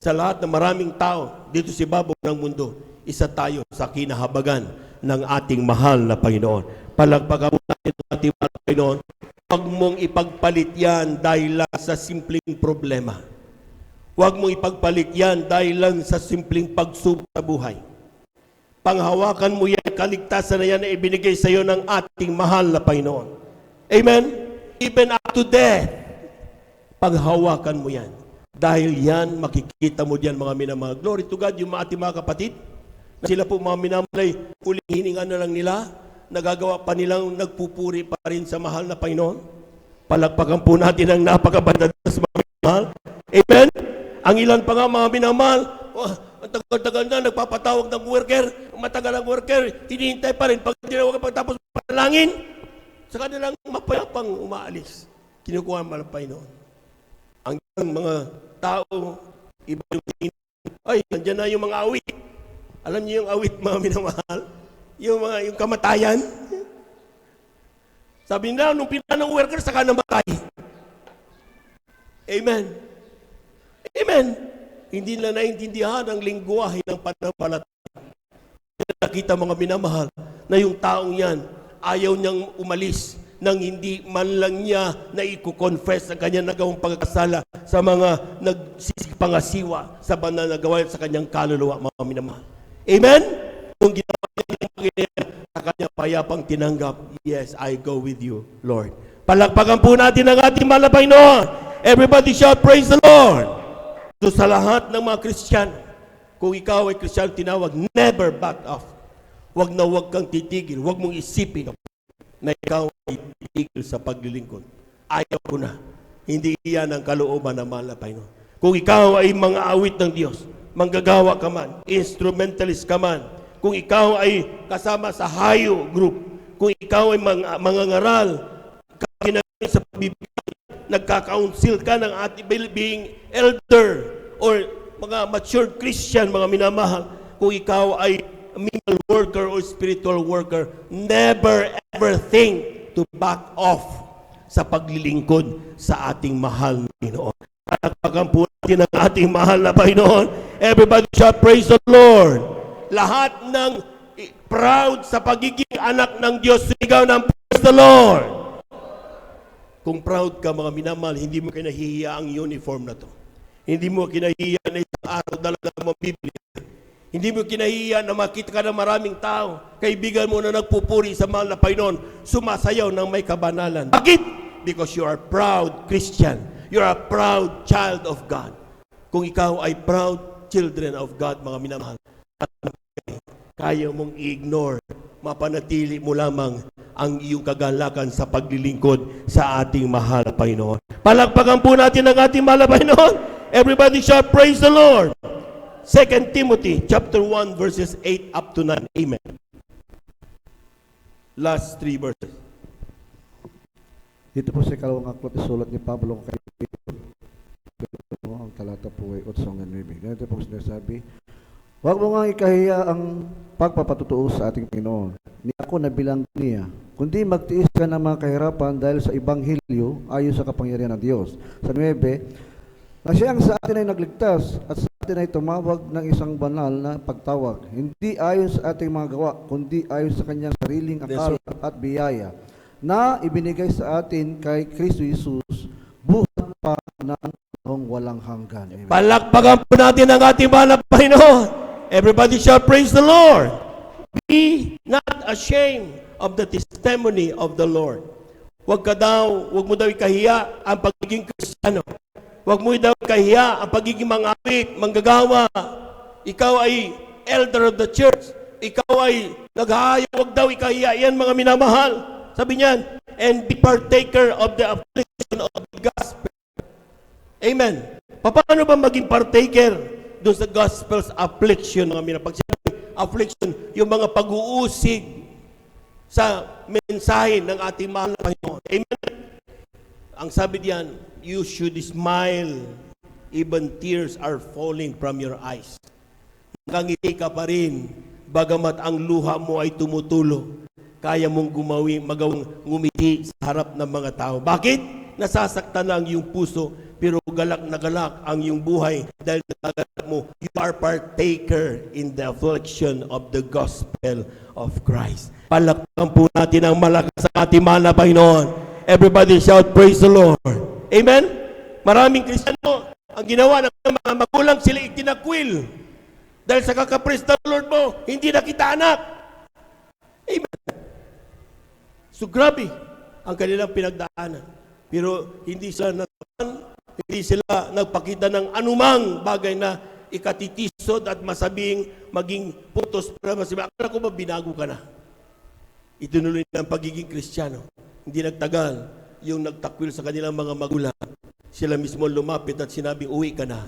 Sa lahat ng maraming tao dito sa ibabaw ng mundo, isa tayo sa kinahabagan ng ating mahal na Panginoon. Palagpagan mo natin ang ating mahal na Panginoon. Huwag mong ipagpalit yan dahil lang sa simpleng problema. Huwag mong ipagpalit yan dahil lang sa simpleng pagsubok sa buhay. Panghawakan mo yan, kaligtasan na yan na ibinigay sa iyo ng ating mahal na Panginoon. Amen? Even up to death, panghawakan mo yan. Dahil yan, makikita mo diyan, mga minamahal. Glory to God, yung ating mga kapatid, na sila po mga minamahal, huling hininga na lang nila, nagagawa pa nilang nagpupuri pa rin sa mahal na Panginoon. Palagpakan po natin ang napakabanda sa mga minamahal. Amen? Ang ilan pa nga, mga minamahal, ang tagal-tagal na, nagpapatawag ng worker, matagal ang worker, hinihintay pa rin, pag tinawag pagtapos panalangin, sa kanilang mapayapang umaalis. Kinukuha ang mahal na Panginoon. Ang mga tao, iba yung tingin, ay, nandiyan na yung mga awit. Alam niyo yung awit, mga minamahal? Yung kamatayan. Sabi nila, nung pinanong ng worker, saka namatay. Amen. Amen. Hindi nila naintindihan ang lingwahe ng pananampalataya. Nakita, mga minamahal, na yung taong yan, ayaw niyang umalis nang hindi man lang niya na i-confess ang kanyang nagawang pagkasala sa mga nagsisipangasiwa sa banal na gawain sa kanyang kaluluwa, mga minamahal. Amen? Kung ginawa niya sa kanyang payapang tinanggap, yes, I go with you, Lord. Palakpakan po natin ang ating mahal na Panginoon. Everybody shout, praise the Lord. So sa lahat ng mga Kristiyano, kung ikaw ay Kristiyano tinawag, never back off. Huwag na huwag kang titigil. Huwag mong isipin na ikaw ay titigil sa paglilingkod. Ayaw ko na. Hindi iyan ang kalooban ng mahal na Panginoon. Kung ikaw ay mga awit ng Diyos, manggagawa ka man, instrumentalist ka man, kung ikaw ay kasama sa hayo group, kung ikaw ay mangangaral, kakinagin sa pagbibigay, nagka-counsel ka ng ating being elder or mga matured Christian, mga minamahal, kung ikaw ay mental worker or spiritual worker, never ever think to back off sa paglilingkod sa ating mahal na Panginoon. Palakpakan po natin ang ating mahal na Panginoon. Everybody shout, praise the Lord. Lahat ng proud sa pagiging anak ng Diyos, sigaw ng praise the Lord. Kung proud ka, mga minamahal, hindi mo kinahihiya ang uniform na to. Hindi mo kinahihiya na isang araw dala mo Biblia. Hindi mo kinahiya na makita ka ng maraming tao, kaibigan mo na nagpupuri sa mahal na Panginoon, sumasayaw ng may kabanalan. Bakit? Because you are proud Christian. You are a proud child of God. Kung ikaw ay proud children of God, mga minamahal, kaya mong i-ignore, mapanatili mo lamang ang iyong kagalakan sa paglilingkod sa ating mahal na Panginoon. Palakpakan po natin ang ating mahal na Panginoon. Everybody shout, praise the Lord. 2 Timothy chapter 1 verses 8 up to 9. Amen. Last 3 verses. Dito po sa ikalawang aklat isulat ni Pablo kay Pedro. Ang talata po ay 8 hanggang 9. Ganito po sinasabi, Huwag mo nga ikahiya ang pagpapatutuo sa ating Panginoon. Ni ako nabilang niya, kundi magtiis ka ng mga kahirapan dahil sa Ibanghilyo ayon sa kapangyarihan ng Diyos. Sa 9, na siyang sa atin ay nagligtas at sa atin ay tumawag ng isang banal na pagtawag. Hindi ayon sa ating mga gawa, kundi ayon sa kanyang sariling akala at biyaya na ibinigay sa atin kay Kristo Jesus buhat pa ng panahong walang hanggan. Amen. Palakpakan po natin ang ating mahal na Panginoon. Everybody shall praise the Lord. Be not ashamed of the testimony of the Lord. Huwag mo daw ikahiya ang pagiging Kristiyano. Huwag mo daw ikahiya ang pagiging mangawit, manggagawa. Ikaw ay elder of the church. Ikaw ay naghahayo. Huwag daw ikahiya. Yan mga minamahal. Sabi niyan, and be partaker of the affliction of the gospel. Amen. Paano ba maging partaker doon sa gospel's affliction, mga minamahal? Pag sinabi, affliction, yung mga pag-uusig sa mensahe ng ating mahal na Panginoon. Amen. Ang sabi diyan, you should smile even tears are falling from your eyes. Nakangiti ka pa rin, bagamat ang luha mo ay tumutulo. Kaya mong ngumiti sa harap ng mga tao. Bakit? Nasasaktan na ang iyong puso, pero galak na galak ang iyong buhay dahil nagagalak mo. You are partaker in the affliction of the gospel of Christ. Palakpakan po natin ang malakas sa ating mahal na Panginoon. Everybody shout, praise the Lord. Amen? Maraming Kristiyano, ang ginawa ng mga magulang, sila itinakwil. Dahil sa kakapraise the Lord mo, hindi na kita anak. Amen. So grabe ang kanilang pinagdaanan. Pero hindi sila nagpakita ng anumang bagay na ikatitisod at masabing maging putos para masabi, akala ko ba binago ka na? Itinuloy na ang pagiging Kristiyano. Hindi nagtagal yung nagtakwil sa kanilang mga magulang. Sila mismo lumapit at sinabi, uwi ka na.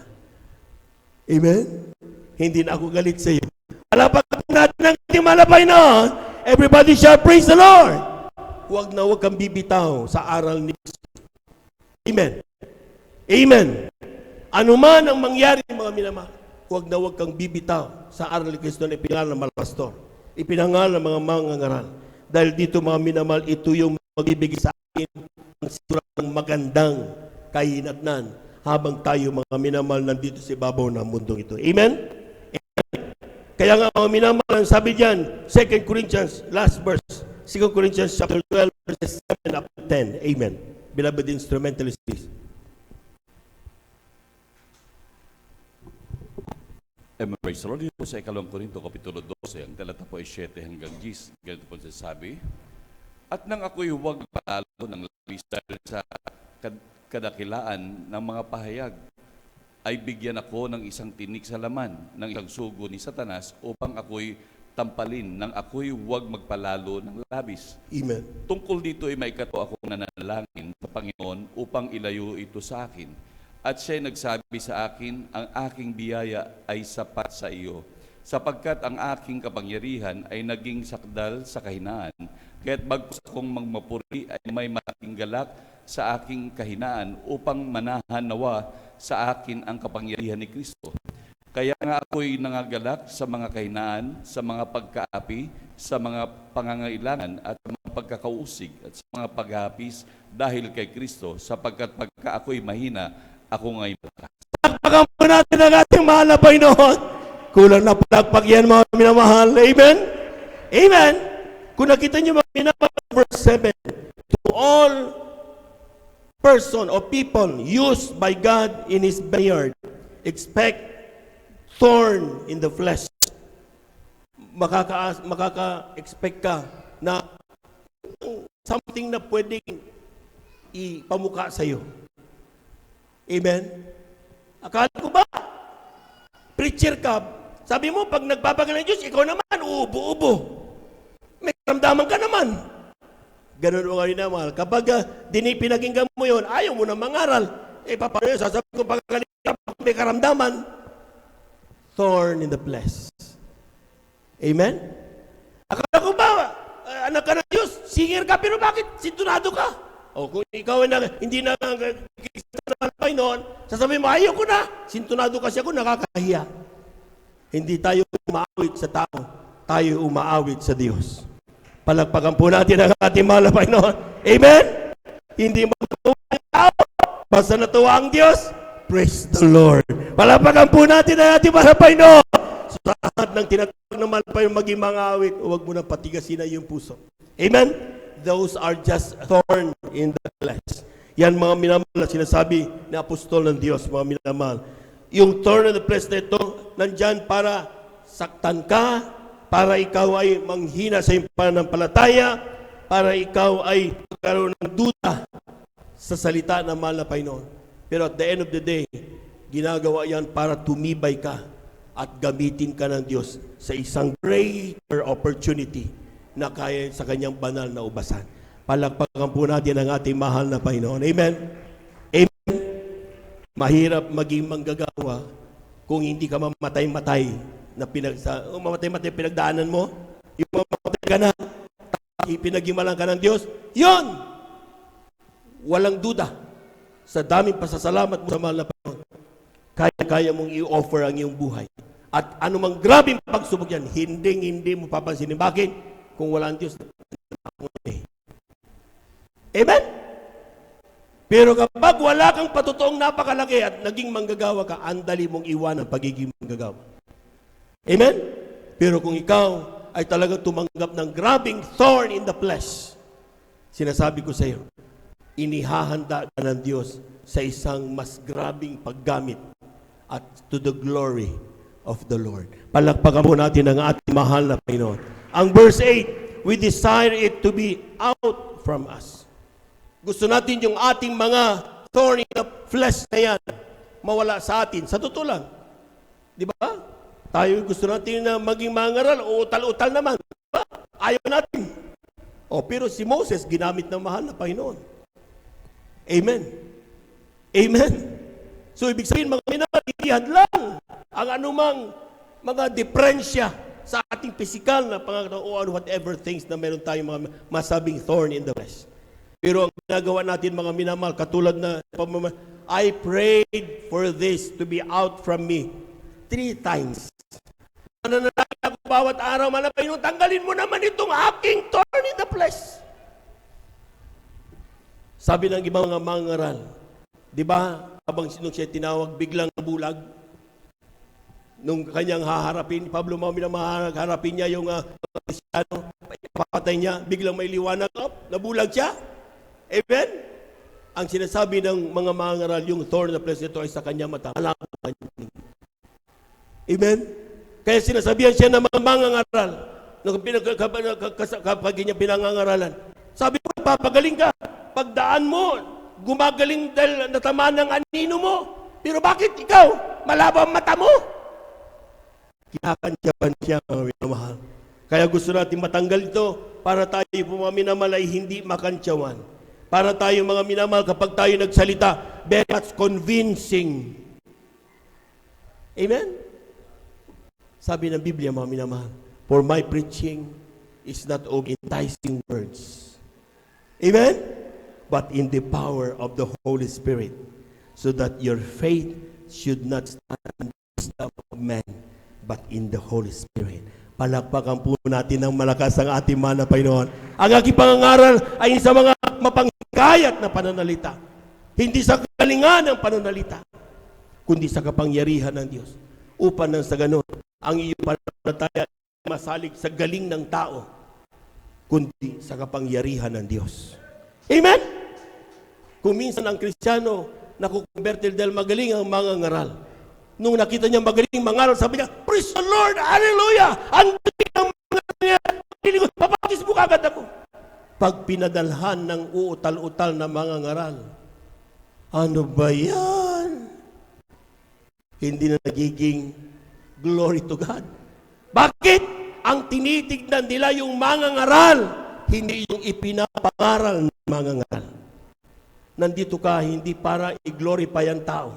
Amen? Hindi na ako galit sa iyo. Palakpakan natin ang ating malapay noon. Everybody shall praise the Lord. Huwag kang bibitaw sa aral ni Kristo. Amen. Amen. Ano man ang mangyari, mga minamahal, huwag kang bibitaw sa aral ni Kristo na ipinangal ng mga pastor. Ipinangal ng mga mangangaral. Dahil dito, mga minamahal, ito yung magbibigay sa akin ang sigurang magandang kahinatnan habang tayo, mga minamahal, nandito sa ibabaw ng mundong ito. Amen? Kaya nga, mga minamahal, ang sabi diyan, 2 Corinthians, last verse, 2 Corinthians chapter 12, verses 7 up to 10. Amen. Beloved instrumentalists, please. Amen. Praise the Lord. Dito po sa 2 Korinto, Kapitulo 12, ang talata po ay 7 hanggang 10. Ganito po sasabi, at nang ako'y huwag palalo ng labis dahil sa kadakilaan ng mga pahayag, ay bigyan ako ng isang tinik sa laman, ng isang sugo ni Satanas, upang ako'y tampalin, nang ako'y huwag magpalalo ng labis. Amen. Tungkol dito ay maikato akong nanalangin sa Panginoon upang ilayo ito sa akin. At siya'y nagsabi sa akin, ang aking biyaya ay sapat sa iyo, sapagkat ang aking kapangyarihan ay naging sakdal sa kahinaan. Kaya't bagkus akong magmapuri ay may malaking galak sa aking kahinaan upang manahan nawa sa akin ang kapangyarihan ni Kristo. Kaya nga ako'y nangagalak sa mga kahinaan, sa mga pagkaapi, sa mga pangangailangan at sa mga pagkakausig at sa mga paghapis dahil kay Kristo, sapagkat pagka ako'y mahina, ako nga'y malakas. Palakpakan po natin ang ating mahal na Panginoon. Kulang na palakpak yan, mga minamahal. Amen? Amen? Kung nakita niyo mga minamahal, verse 7, to all person or people used by God in His vineyard, expect thorn in the flesh. Makaka-expect ka na something na pwedeng ipamuka sa iyo. Amen? Akala ko ba, preacher ka, sabi mo, pag nagpapagaling ng Diyos, ikaw naman, uubo-ubo. May karamdaman ka naman. Ganun o kayo naman. Kapag pinakinggan mo yun, ayaw mo na mangaral. Paano yun? Sasabi ko, pagkagaling ka, may karamdaman. Thorn in the flesh. Amen? Akala ko ba, anak ka ng Diyos, singer ka, pero bakit sintunado ka? O kung ikaw hindi na kikita na Panginoon, sasabihin mo, ayaw ko na, sintunado kasi ako, nakakahiya. Hindi tayo umaawit sa tao, tayo umaawit sa Diyos. Palakpakan po natin ang ating mahal na Panginoon. Amen? Hindi matuwa ang tao, basta natuwa ang Diyos. Praise the Lord. Palakpakan po natin ang ating mahal na Panginoon. Sa lahat ng tinatawag ng mahal na Panginoon maging mga awit, huwag mo na patigasin na iyong puso. Amen? Those are just thorn in the flesh. Yan mga minamahal na sinasabi ni Apostol ng Diyos, mga minamahal. Yung thorn in the flesh na ito, nandyan para saktan ka, para ikaw ay manghina sa iyong pananampalataya, para ikaw ay magkaroon ng duda sa salita ng mahal na Panginoon. Pero at the end of the day, ginagawa yan para tumibay ka at gamitin ka ng Diyos sa isang greater opportunity na kaya sa kanyang banal na ubasan. Palakpakan po natin ang ating mahal na Panginoon. Amen? Amen? Mahirap maging manggagawa kung hindi ka mamatay-matay na mamatay-matay pinagdaanan mo. Yung mamatay ka na, ipinagimalan ka ng Diyos, yun! Walang duda. Sa daming pasasalamat mo sa mahal na Panginoon, kaya mong i-offer ang iyong buhay. At anumang grabing pagsubok yan, hindi mo papansinin. Bakit? Kung wala ang Diyos, amen? Pero kapag wala kang patotoong napakalaki at naging manggagawa ka, andali mong iwan ang pagiging manggagawa. Amen? Pero kung ikaw ay talagang tumanggap ng grabing thorn in the flesh, sinasabi ko sa iyo, inihahanda ka ng Diyos sa isang mas grabing paggamit at to the glory of the Lord. Palakpakan po natin ang ating mahal na Panginoon. Ang verse 8, we desire it to be out from us. Gusto natin yung ating mga thorn in the flesh na yan mawala sa atin. Sa totoo lang. Di ba? Tayo gusto natin na maging mangaral o utal-utal naman. Diba? Ayaw natin. Pero si Moses ginamit ng mahal na Panginoon. Amen. Amen. So ibig sabihin mga minamahal, hindi hadlang ang anumang mga diferensya sa ating physical na pangangataon o whatever things na meron tayong mga masabing thorn in the flesh. Pero ang ginagawa natin mga minamahal, katulad na I prayed for this to be out from me 3 times. Nananalangin ako bawat araw, mahal na Panginoon, tanggalin mo naman itong aking thorn in the flesh. Sabi ng ibang mga mangaral, di ba, habang nung siya tinawag, biglang bulag. Nung kanyang haharapin, Pablo harapin niya yung Kristyano, papatay niya, biglang may liwanag up, nabulag siya. Amen? Ang sinasabi ng mga mangaral, yung thorn na flesh nito ay sa kanya mata. Amen? Kaya sinasabihan siya ng mga mangangaral, kapag niya pinangangaralan, sabi mo, papagaling ka. Pagdaan mo, gumagaling dahil natamaan ng anino mo. Pero bakit ikaw? Malabo ang mata mo. Kinakantyapan siya, mga minamahal. Kaya gusto natin matanggal ito para tayo mga minamahal ay hindi makantyawan. Para tayo mga minamahal kapag tayo nagsalita, very much convincing. Amen? Sabi ng Biblia, mga minamahal, for my preaching is not only enticing words. Amen? But in the power of the Holy Spirit, so that your faith should not stand in the wisdom of man, but in the Holy Spirit. Palakpakan po natin ng malakas ang ating mahal na Panginoon. Ang aking pangangaral ay sa mga mapanghikayat na pananalita. Hindi sa kagalingan ng pananalita, kundi sa kapangyarihan ng Diyos. Upang nang sa ganun, ang iyong pananampalataya ay masalig sa galing ng tao, kundi sa kapangyarihan ng Diyos. Amen? Kung minsan ang Kristiyano nakukonvertil dahil magaling ang mga ngaral. Nung nakita niya magaling mangaral, sabi niya, praise the Lord, hallelujah! Ang galing ng mga niya, papatis mo kagad ako. Pag pinadalhan ng uutal-utal na mga ngaral, ano ba yan? Hindi na nagiging glory to God. Bakit? Ang tinitignan nila yung mga ngaral, hindi yung ipinapangaral ng mga ngaral. Nandito ka hindi para i-glorify ang tao.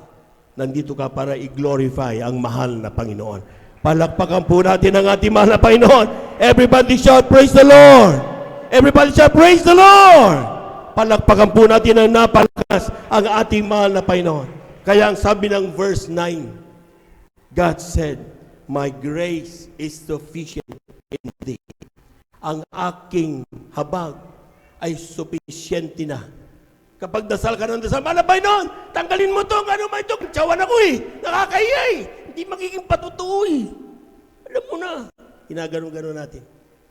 Nandito ka para i-glorify ang mahal na Panginoon. Palakpakan po natin ang ating mahal na Panginoon. Everybody shout, praise the Lord! Everybody shout, praise the Lord! Palakpakan po natin ang napalakas ang ating mahal na Panginoon. Kaya ang sabi ng verse 9, God said, My grace is sufficient in thee. Ang aking habag ay supisyente na. Kapag dasal ka ng dasal, malabay noon, tanggalin mo to, ano may ito, tsawan ako nakakahiya hindi magiging patutuo Alam mo na, ginaganon-ganon natin.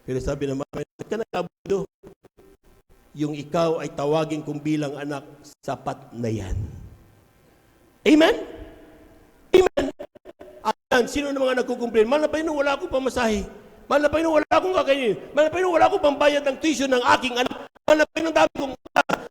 Pero sabi naman, ka nagkabudo, yung ikaw ay tawagin kong bilang anak, sapat na yan. Amen? Amen? Ayan, sino na mga nagkukumplain? Malabay nung wala akong pamasahe. Malabay nung wala akong kakainin. Malabay nung wala akong pambayad ng tuition ng aking anak. Malabay nung dami kong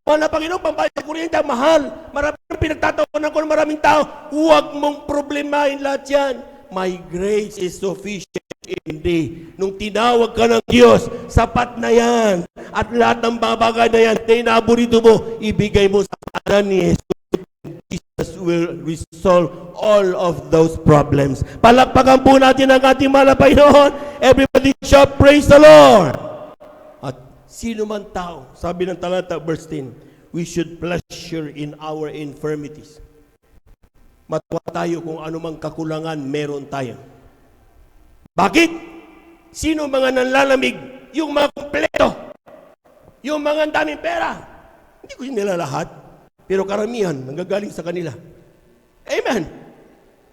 Panginoon, pambayad ng kuryente, mahal. Maraming pinagtatawanan ko ng maraming tao. Huwag mong problemahin lahat yan. My grace is sufficient in thee. Nung tinawag ka ng Diyos, sapat na yan. At lahat ng babagay na yan, na inaborito mo, ibigay mo sa kanan ni Jesus. Jesus will resolve all of those problems. Palakpakan po natin ang ating mahal na Panginoon. Everybody shout, praise the Lord. At sino man tao, sabi ng talata, verse 10, we should pleasure in our infirmities. Matuwa tayo kung anumang kakulangan meron tayo. Bakit? Sino mga nanlalamig? Yung mga kompleto. Yung mga daming pera. Hindi ko nila lahat. Pero karamihan, nanggagaling sa kanila. Amen.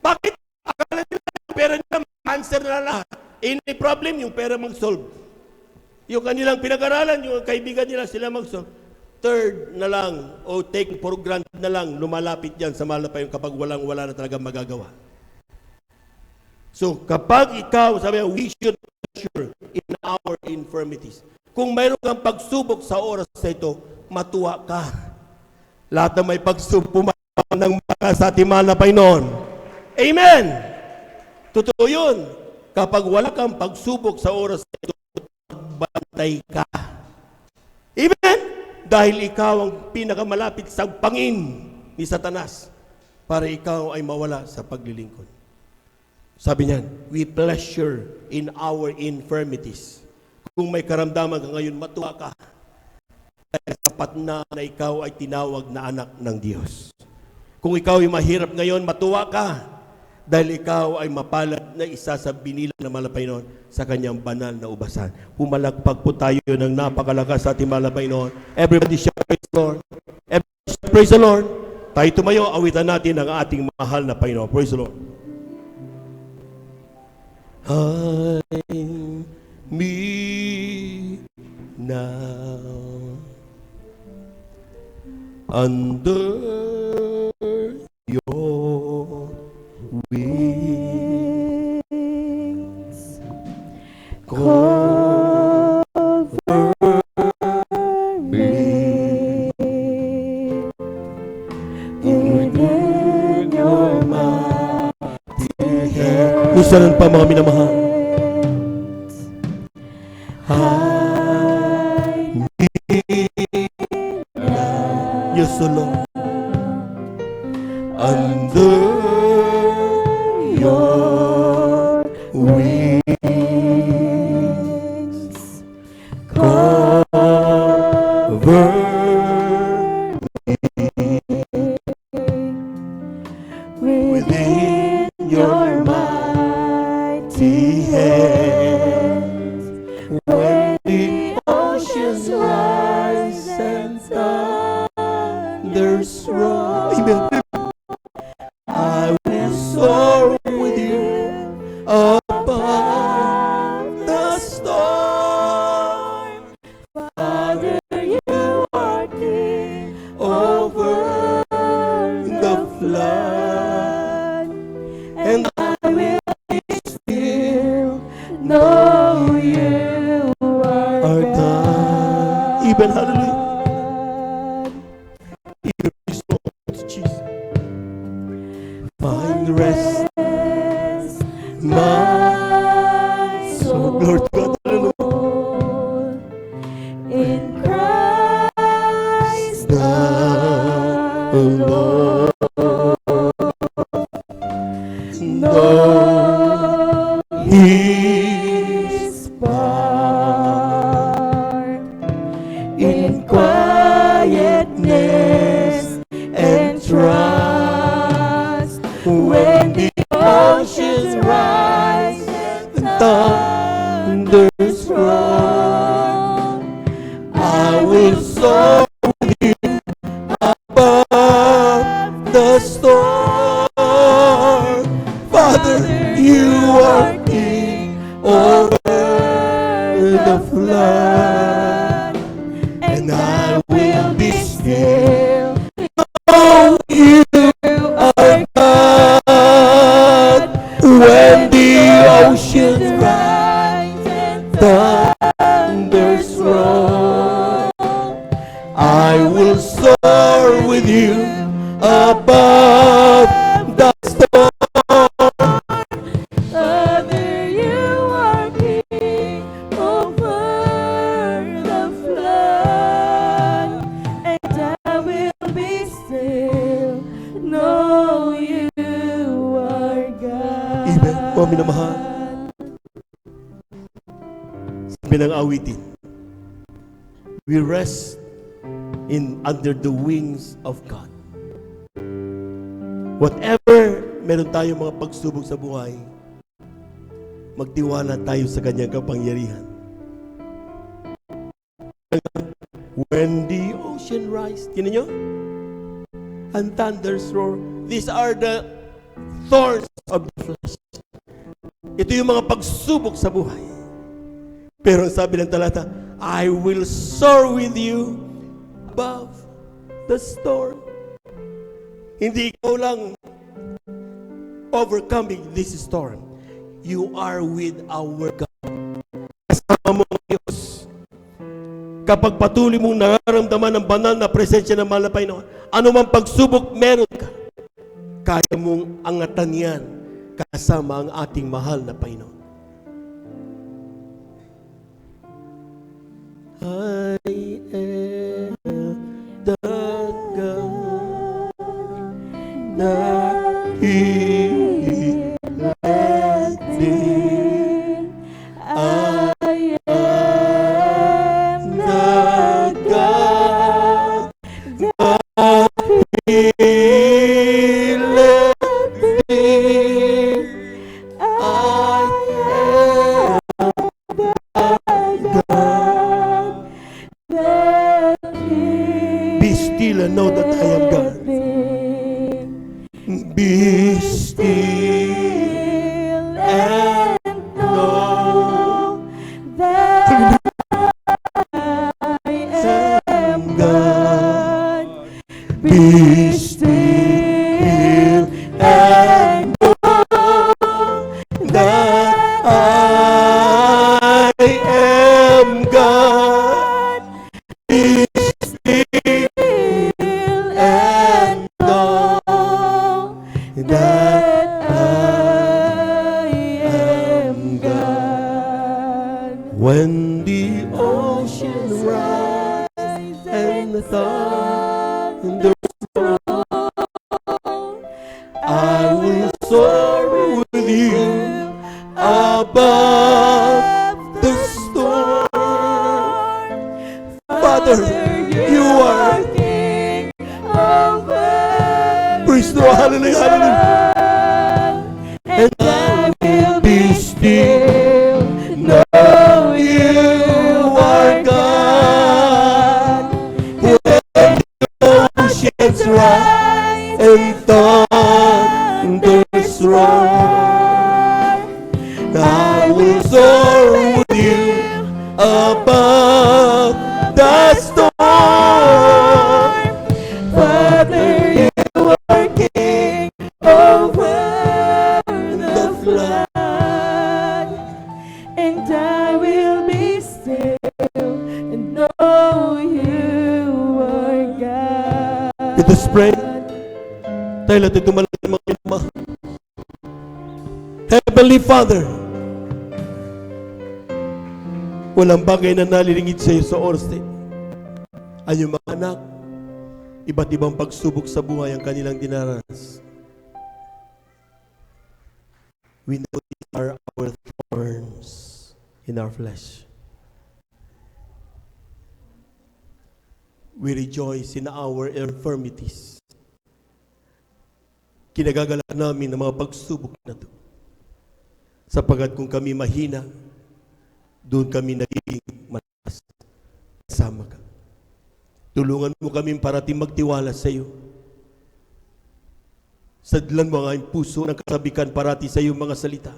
Bakit? Akala nila yung pera nila, answer na lahat. Any problem, yung pera mag-solve. Yung kanilang pinag-aralan, yung kaibigan nila, sila mag-solve. Third na lang, o take for granted na lang, lumalapit yan sa mahal na Panginoon kapag wala na talaga magagawa. So, kapag ikaw, sabi, we should measure in our infirmities. Kung mayroon kang pagsubok sa oras na ito, matuwa ka. Lahat na may pagsubok ng mga sa ating mahal na Panginoon. Amen! Totoo yun. Kapag wala kang pagsubok sa oras na ito, magbantay ka. Amen! Dahil ikaw ang pinakamalapit sa pangin ni Satanas para ikaw ay mawala sa paglilingkod. Sabi niyan, we pleasure in our infirmities. Kung may karamdaman ka ngayon, matuwa ka. Dahil sapat na ikaw ay tinawag na anak ng Diyos. Kung ikaw ay mahirap ngayon, matuwa ka. Dahil ikaw ay mapalad na isa sa binilang ng mahal na Panginoon sa kanyang banal na ubasan. Pumalagpag po tayo ng napakalakas sa ating mahal na Panginoon. Everybody shout, praise the Lord. Everybody shout, praise the Lord. Tayo tumayo, awitan natin ang ating mahal na Panginoon. Praise the Lord. Hide me now under your wings. Cover me within your mighty hand. Kusalan pa mga minamahal. Hide me now. Yes, O Lord. Under your wings, cover me within your mighty hands. When the oceans rise and thunders roar, I will soar with you above the storm. Father, you are King over the flood, and I will be still, know you are God. Even hallelujah. Even praise Jesus. Find rest, my soul. Lord God, hallelujah. In Christ the Lord. No, His part in quietness and trust. When the oceans rise storm. Father, you are king over the flood, and I will be still. Oh, you are God. When the oceans rise and thunders roll, I will soar with you above the storm. Father, you are king over the flood, and I will be still, know you are God. Amen. Mga minamahal, sabi ng awitin, we rest in under the wings of God. Whatever meron tayong mga pagsubok sa buhay, magtiwala tayo sa kanyang kapangyarihan. When the ocean rise, tinan nyo? And thunders roar. These are the thorns of the flesh. Ito yung mga pagsubok sa buhay. Pero sabi ng talata, I will soar with you above the storm. Hindi ikaw lang overcoming this storm. You are with our God. Kasama mo ang Diyos. Kapag patuloy mong nararamdaman ang banal na presensya ng mahal na Panginoon, anumang pagsubok meron ka, kaya mong angatan yan kasama ang ating mahal na Panginoon. I am the God that He led me. I am the God that He led me. I am the God that Be still and know that I am God. Be still and know that I am God. God. Be still and know that I am God. Be still and know that I am God. when the ocean rise and the thunder roll, I will soar with you above the storm. Father, you are king over praise the Lord. Hallelujah, hallelujah. And I will be still, know you are God. When the oceans rise and thunders roar, I will soar with you above the storm. Father, you are king over the flood, and I will be still and know you are God. Let us pray. Tayo natin tumalagin mga pinamahal. Heavenly Father, walang bagay na nalilingid sa iyo sa oras na ito. Ang iyong mga anak, iba't ibang pagsubok sa buhay ang kanilang dinaranas. We know these are our thorns in our flesh. We rejoice in our infirmities. Kinagagalak namin ang mga pagsubok na ito. Sapagat kung kami mahina, doon kami nagiging malakas. Kasama ka. Tulungan mo kami parating magtiwala sa iyo. Sadlan mo ang aming puso ng kasabikan parati sa iyong mga salita.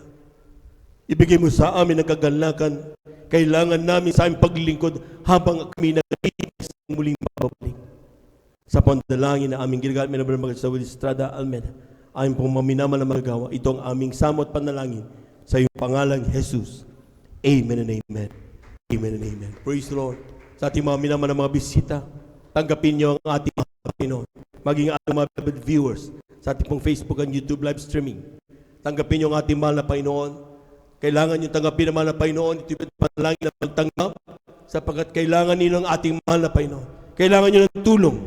Ibigay mo sa amin ang kagalakan. Kailangan namin sa aming paglilingkod habang kami nag-iis ng muling mababalik. Sa pandalangin na aming ginagamit na mga sa Estrada Almeda, aming pong maminaman na magagawa. Ito ang aming samot panalangin sa iyong pangalang Jesus. Amen and amen. Amen and amen. Praise the Lord. Sa ating mga minaman na mga bisita, tanggapin niyo ang ating mga Pinoon. Maging ating mga beloved viewers sa ating pong Facebook and YouTube live streaming. Tanggapin niyo ang ating mahal na Panginoon. Kailangan niyo tanggapin ang mahal na Panginoon. Ito yung panalangin na pagtanggap sapagkat kailangan niyo ng ating mahal na Panginoon. Kailangan niyo ng tulong.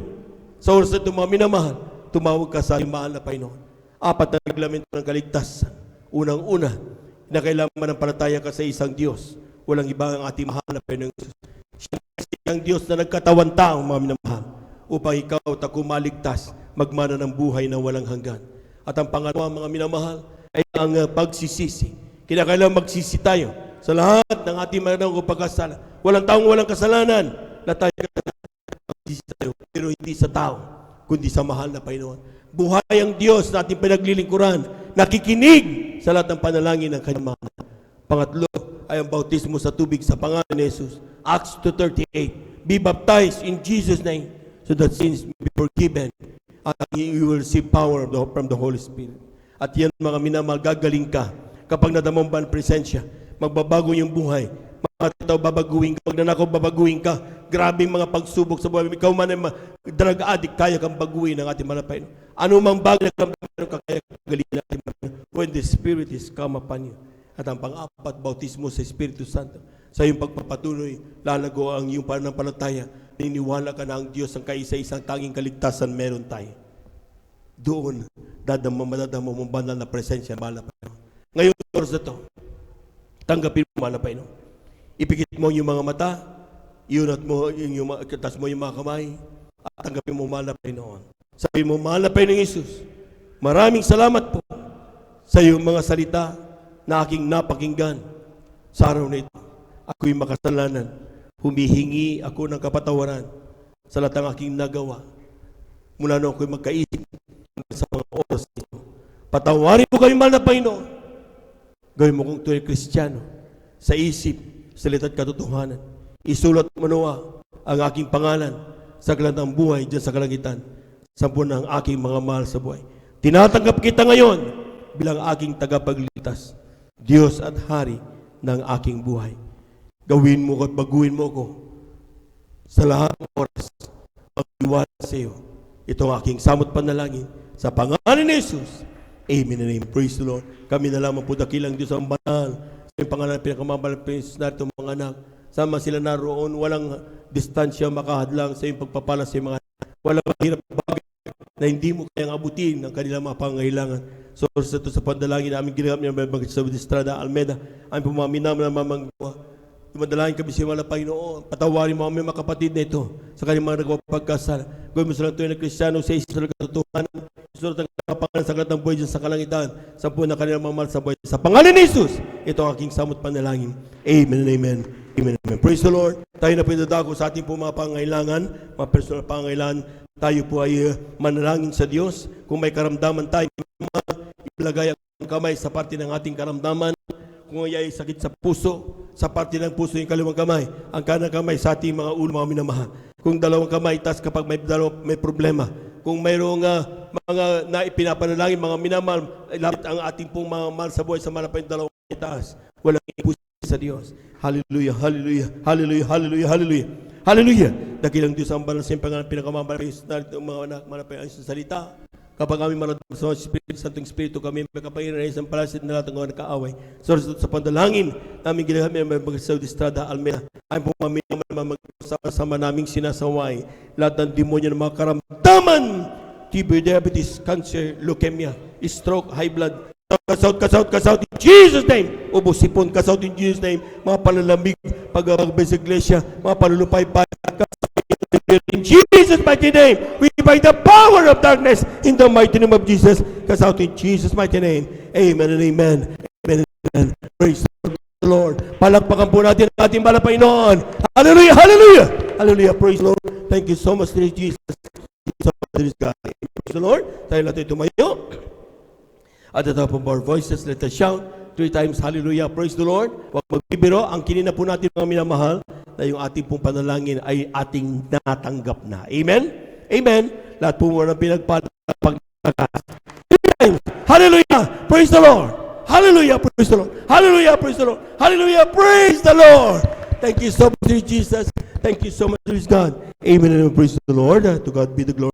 Sa oras na ito mga minamahal, tumawag ka sa ating mahal na Panginoon. 4 na reglamento ng kaligtasan. Unang-una, na kailangan manampalataya ka sa isang Diyos. Walang iba ang ating mahal na Panginoon. Siya ang Diyos na nagkatawan taong mga minamahal upang ikaw at ako maligtas, magmana ng buhay na walang hanggan. At ang pangalawa mga minamahal ay ang pagsisisi. Kinakailangan magsisi tayo sa lahat ng ating maraming pagkasala. Walang taong walang kasalanan na tayo magsisi tayo, pero hindi sa tao, kundi sa mahal na Panginoon. Buhay ang Diyos na ating pinaglilingkuran, nakikinig sa lahat ng panalangin ng kanyang mga. Pangatlo ay ang bautismo sa tubig sa pangalan ni Jesus. Acts 2:38. Be baptized in Jesus' name so that sins may be forgiven at you will receive power from the Holy Spirit. At yan mga minamahal, gagaling ka kapag nadamang ba ang presensya, magbabago yung buhay. Mga tao babaguhin ka, pag nanakaw babaguhin ka. Grabe mga pagsubok sa buhay. Ikaw man ay drug addict, kaya kang baguhin ng ating malapay. Ano mang bagay na kamdaman ka, kaya kang galing natin when the Spirit is come upon you. At ang pang-apat, bautismo sa Espiritu Santo. Sa iyong pagpapatuloy, lalago ang iyong pananampalataya. Niniwala ka na ang Diyos ang kaisa-isang tanging kaligtasan meron tayo. Doon, madadama mo banal na presensya, mahal na Panginoon. Ngayon, oras na ito, tanggapin mo, mahal na Panginoon. Ipikit mo yung mga mata, iunat mo tas mo yung mga kamay, at tanggapin mo, mahal na Panginoon. Sabi mo, mahal na Panginoon Jesus, maraming salamat po sa iyong mga salita na aking napakinggan sa araw na ito. Ako'y makasalanan. Humihingi ako ng kapatawaran sa lahat ng aking nagawa. Mula noon ako'y magkaisip sa mga oras nito. Patawarin mo kami, mahal na Panginoon. Gawin mo kong tunay Kristiyano sa isip, salita at katotohanan. Isulat mo nawa ang aking pangalan sa aklat ng buhay dyan sa kalangitan, sa buwan ng aking mga mahal sa buhay. Tinatanggap kita ngayon bilang aking tagapagligtas, Diyos at Hari ng aking buhay. Gawin mo at baguhin mo ko sa lahat ng oras, mag-iwala sa iyo. Ito ang aking samot panalangin sa pangalan ni Jesus. Amen and amen. Praise the Lord. Kami na lamang po dakilang Diyos ang banal. Sa iyong pangalan, pinakamamalapis na itong mga anak. Sama sila naroon, walang distansya makahadlang sa iyong pagpapala sa iyong mga anak. Walang mahirap bagay na hindi mo kayang abutin ang kanilang mga pangangailangan. So, sa ito sa pandalangin namin ginagamit ng mga sa Estrada Almeda, ang pumaminam na mamanggawa. Dumadalahin kami sa mga Panginoon. Patawarin mo kami mga kapatid na ito sa kanyang mga nagpapagkasala. Gawin mo sila ito na Kristiyano sa isa sa katotohanan. Sulat ang kapangalan sa aklat ng buhay dyan sa kalangitan. Sa buwan na kanilang mga mahal sa buhay. Sa pangalan ni Jesus, ito ang aking samot panalangin. Amen and amen. Amen and amen. Praise the Lord. Tayo na pinadako sa ating po mga pangailangan, mga personal pangailangan. Tayo po ay manalangin sa Diyos. Kung may karamdaman tayo, ilagay ang kamay sa parte ng ating karamdaman. Kung ay sakit sa puso, sa parte ng puso yung kaliwang kamay, ang kanang kamay sa ating mga ulo, mga minamahal. Kung dalawang kamay, tas kapag may problema. Kung mayroong mga naipinapanalangin, mga minamahal, lapit ang ating pong mga mahal sa buhay sa malapay dalawang itaas. Walang ipusin sa Diyos. Hallelujah, hallelujah, hallelujah, hallelujah, hallelujah. Hallelujah! Dakilang Diyos ang banal sa pinakamamalayos na mga anak, malapay ang salita. Kapag kami maramdaman sa Espiritu, Santong Espiritu, kami may kapangyarihan sa palasit na lahat ng mga nakaaway. So, sa pandalangin, namin ginagamit ang mga sa Estrada Almeda, ay pumaminang magsama naming sinasaway lahat ng demonyo ng mga karamdaman, TB, diabetes, cancer, leukemia, stroke, high blood. Kasaut in Jesus' name. Ubo, sipon, kasaut in Jesus' name. Mga palalamig, pag-abay sa iglesia, mga palulupay-pay, in Jesus' mighty name, we by the power of darkness, in the mighty name of Jesus, cast out in Jesus' mighty name. Amen and amen. Amen and amen. Praise the Lord. Palakpakan po natin ang ating malapay noon. Hallelujah, hallelujah, hallelujah. Praise the Lord. Thank you so much, Jesus. Jesus, God. Praise the Lord. Tayo natin tumayo. At the top of our voices, let us shout 3 times, hallelujah, praise the Lord. Huwag magbibiro, ang kinina po natin mga minamahal, na yung ating pong panalangin ay ating natanggap na. Amen? Amen. Lahat po mo ng pinagpala paglakas. 3 times, hallelujah, praise the Lord. Hallelujah, praise the Lord. Hallelujah, praise the Lord. Hallelujah, praise the Lord. Thank you so much, Jesus. Thank you so much, God. Amen and praise the Lord. To God be the glory.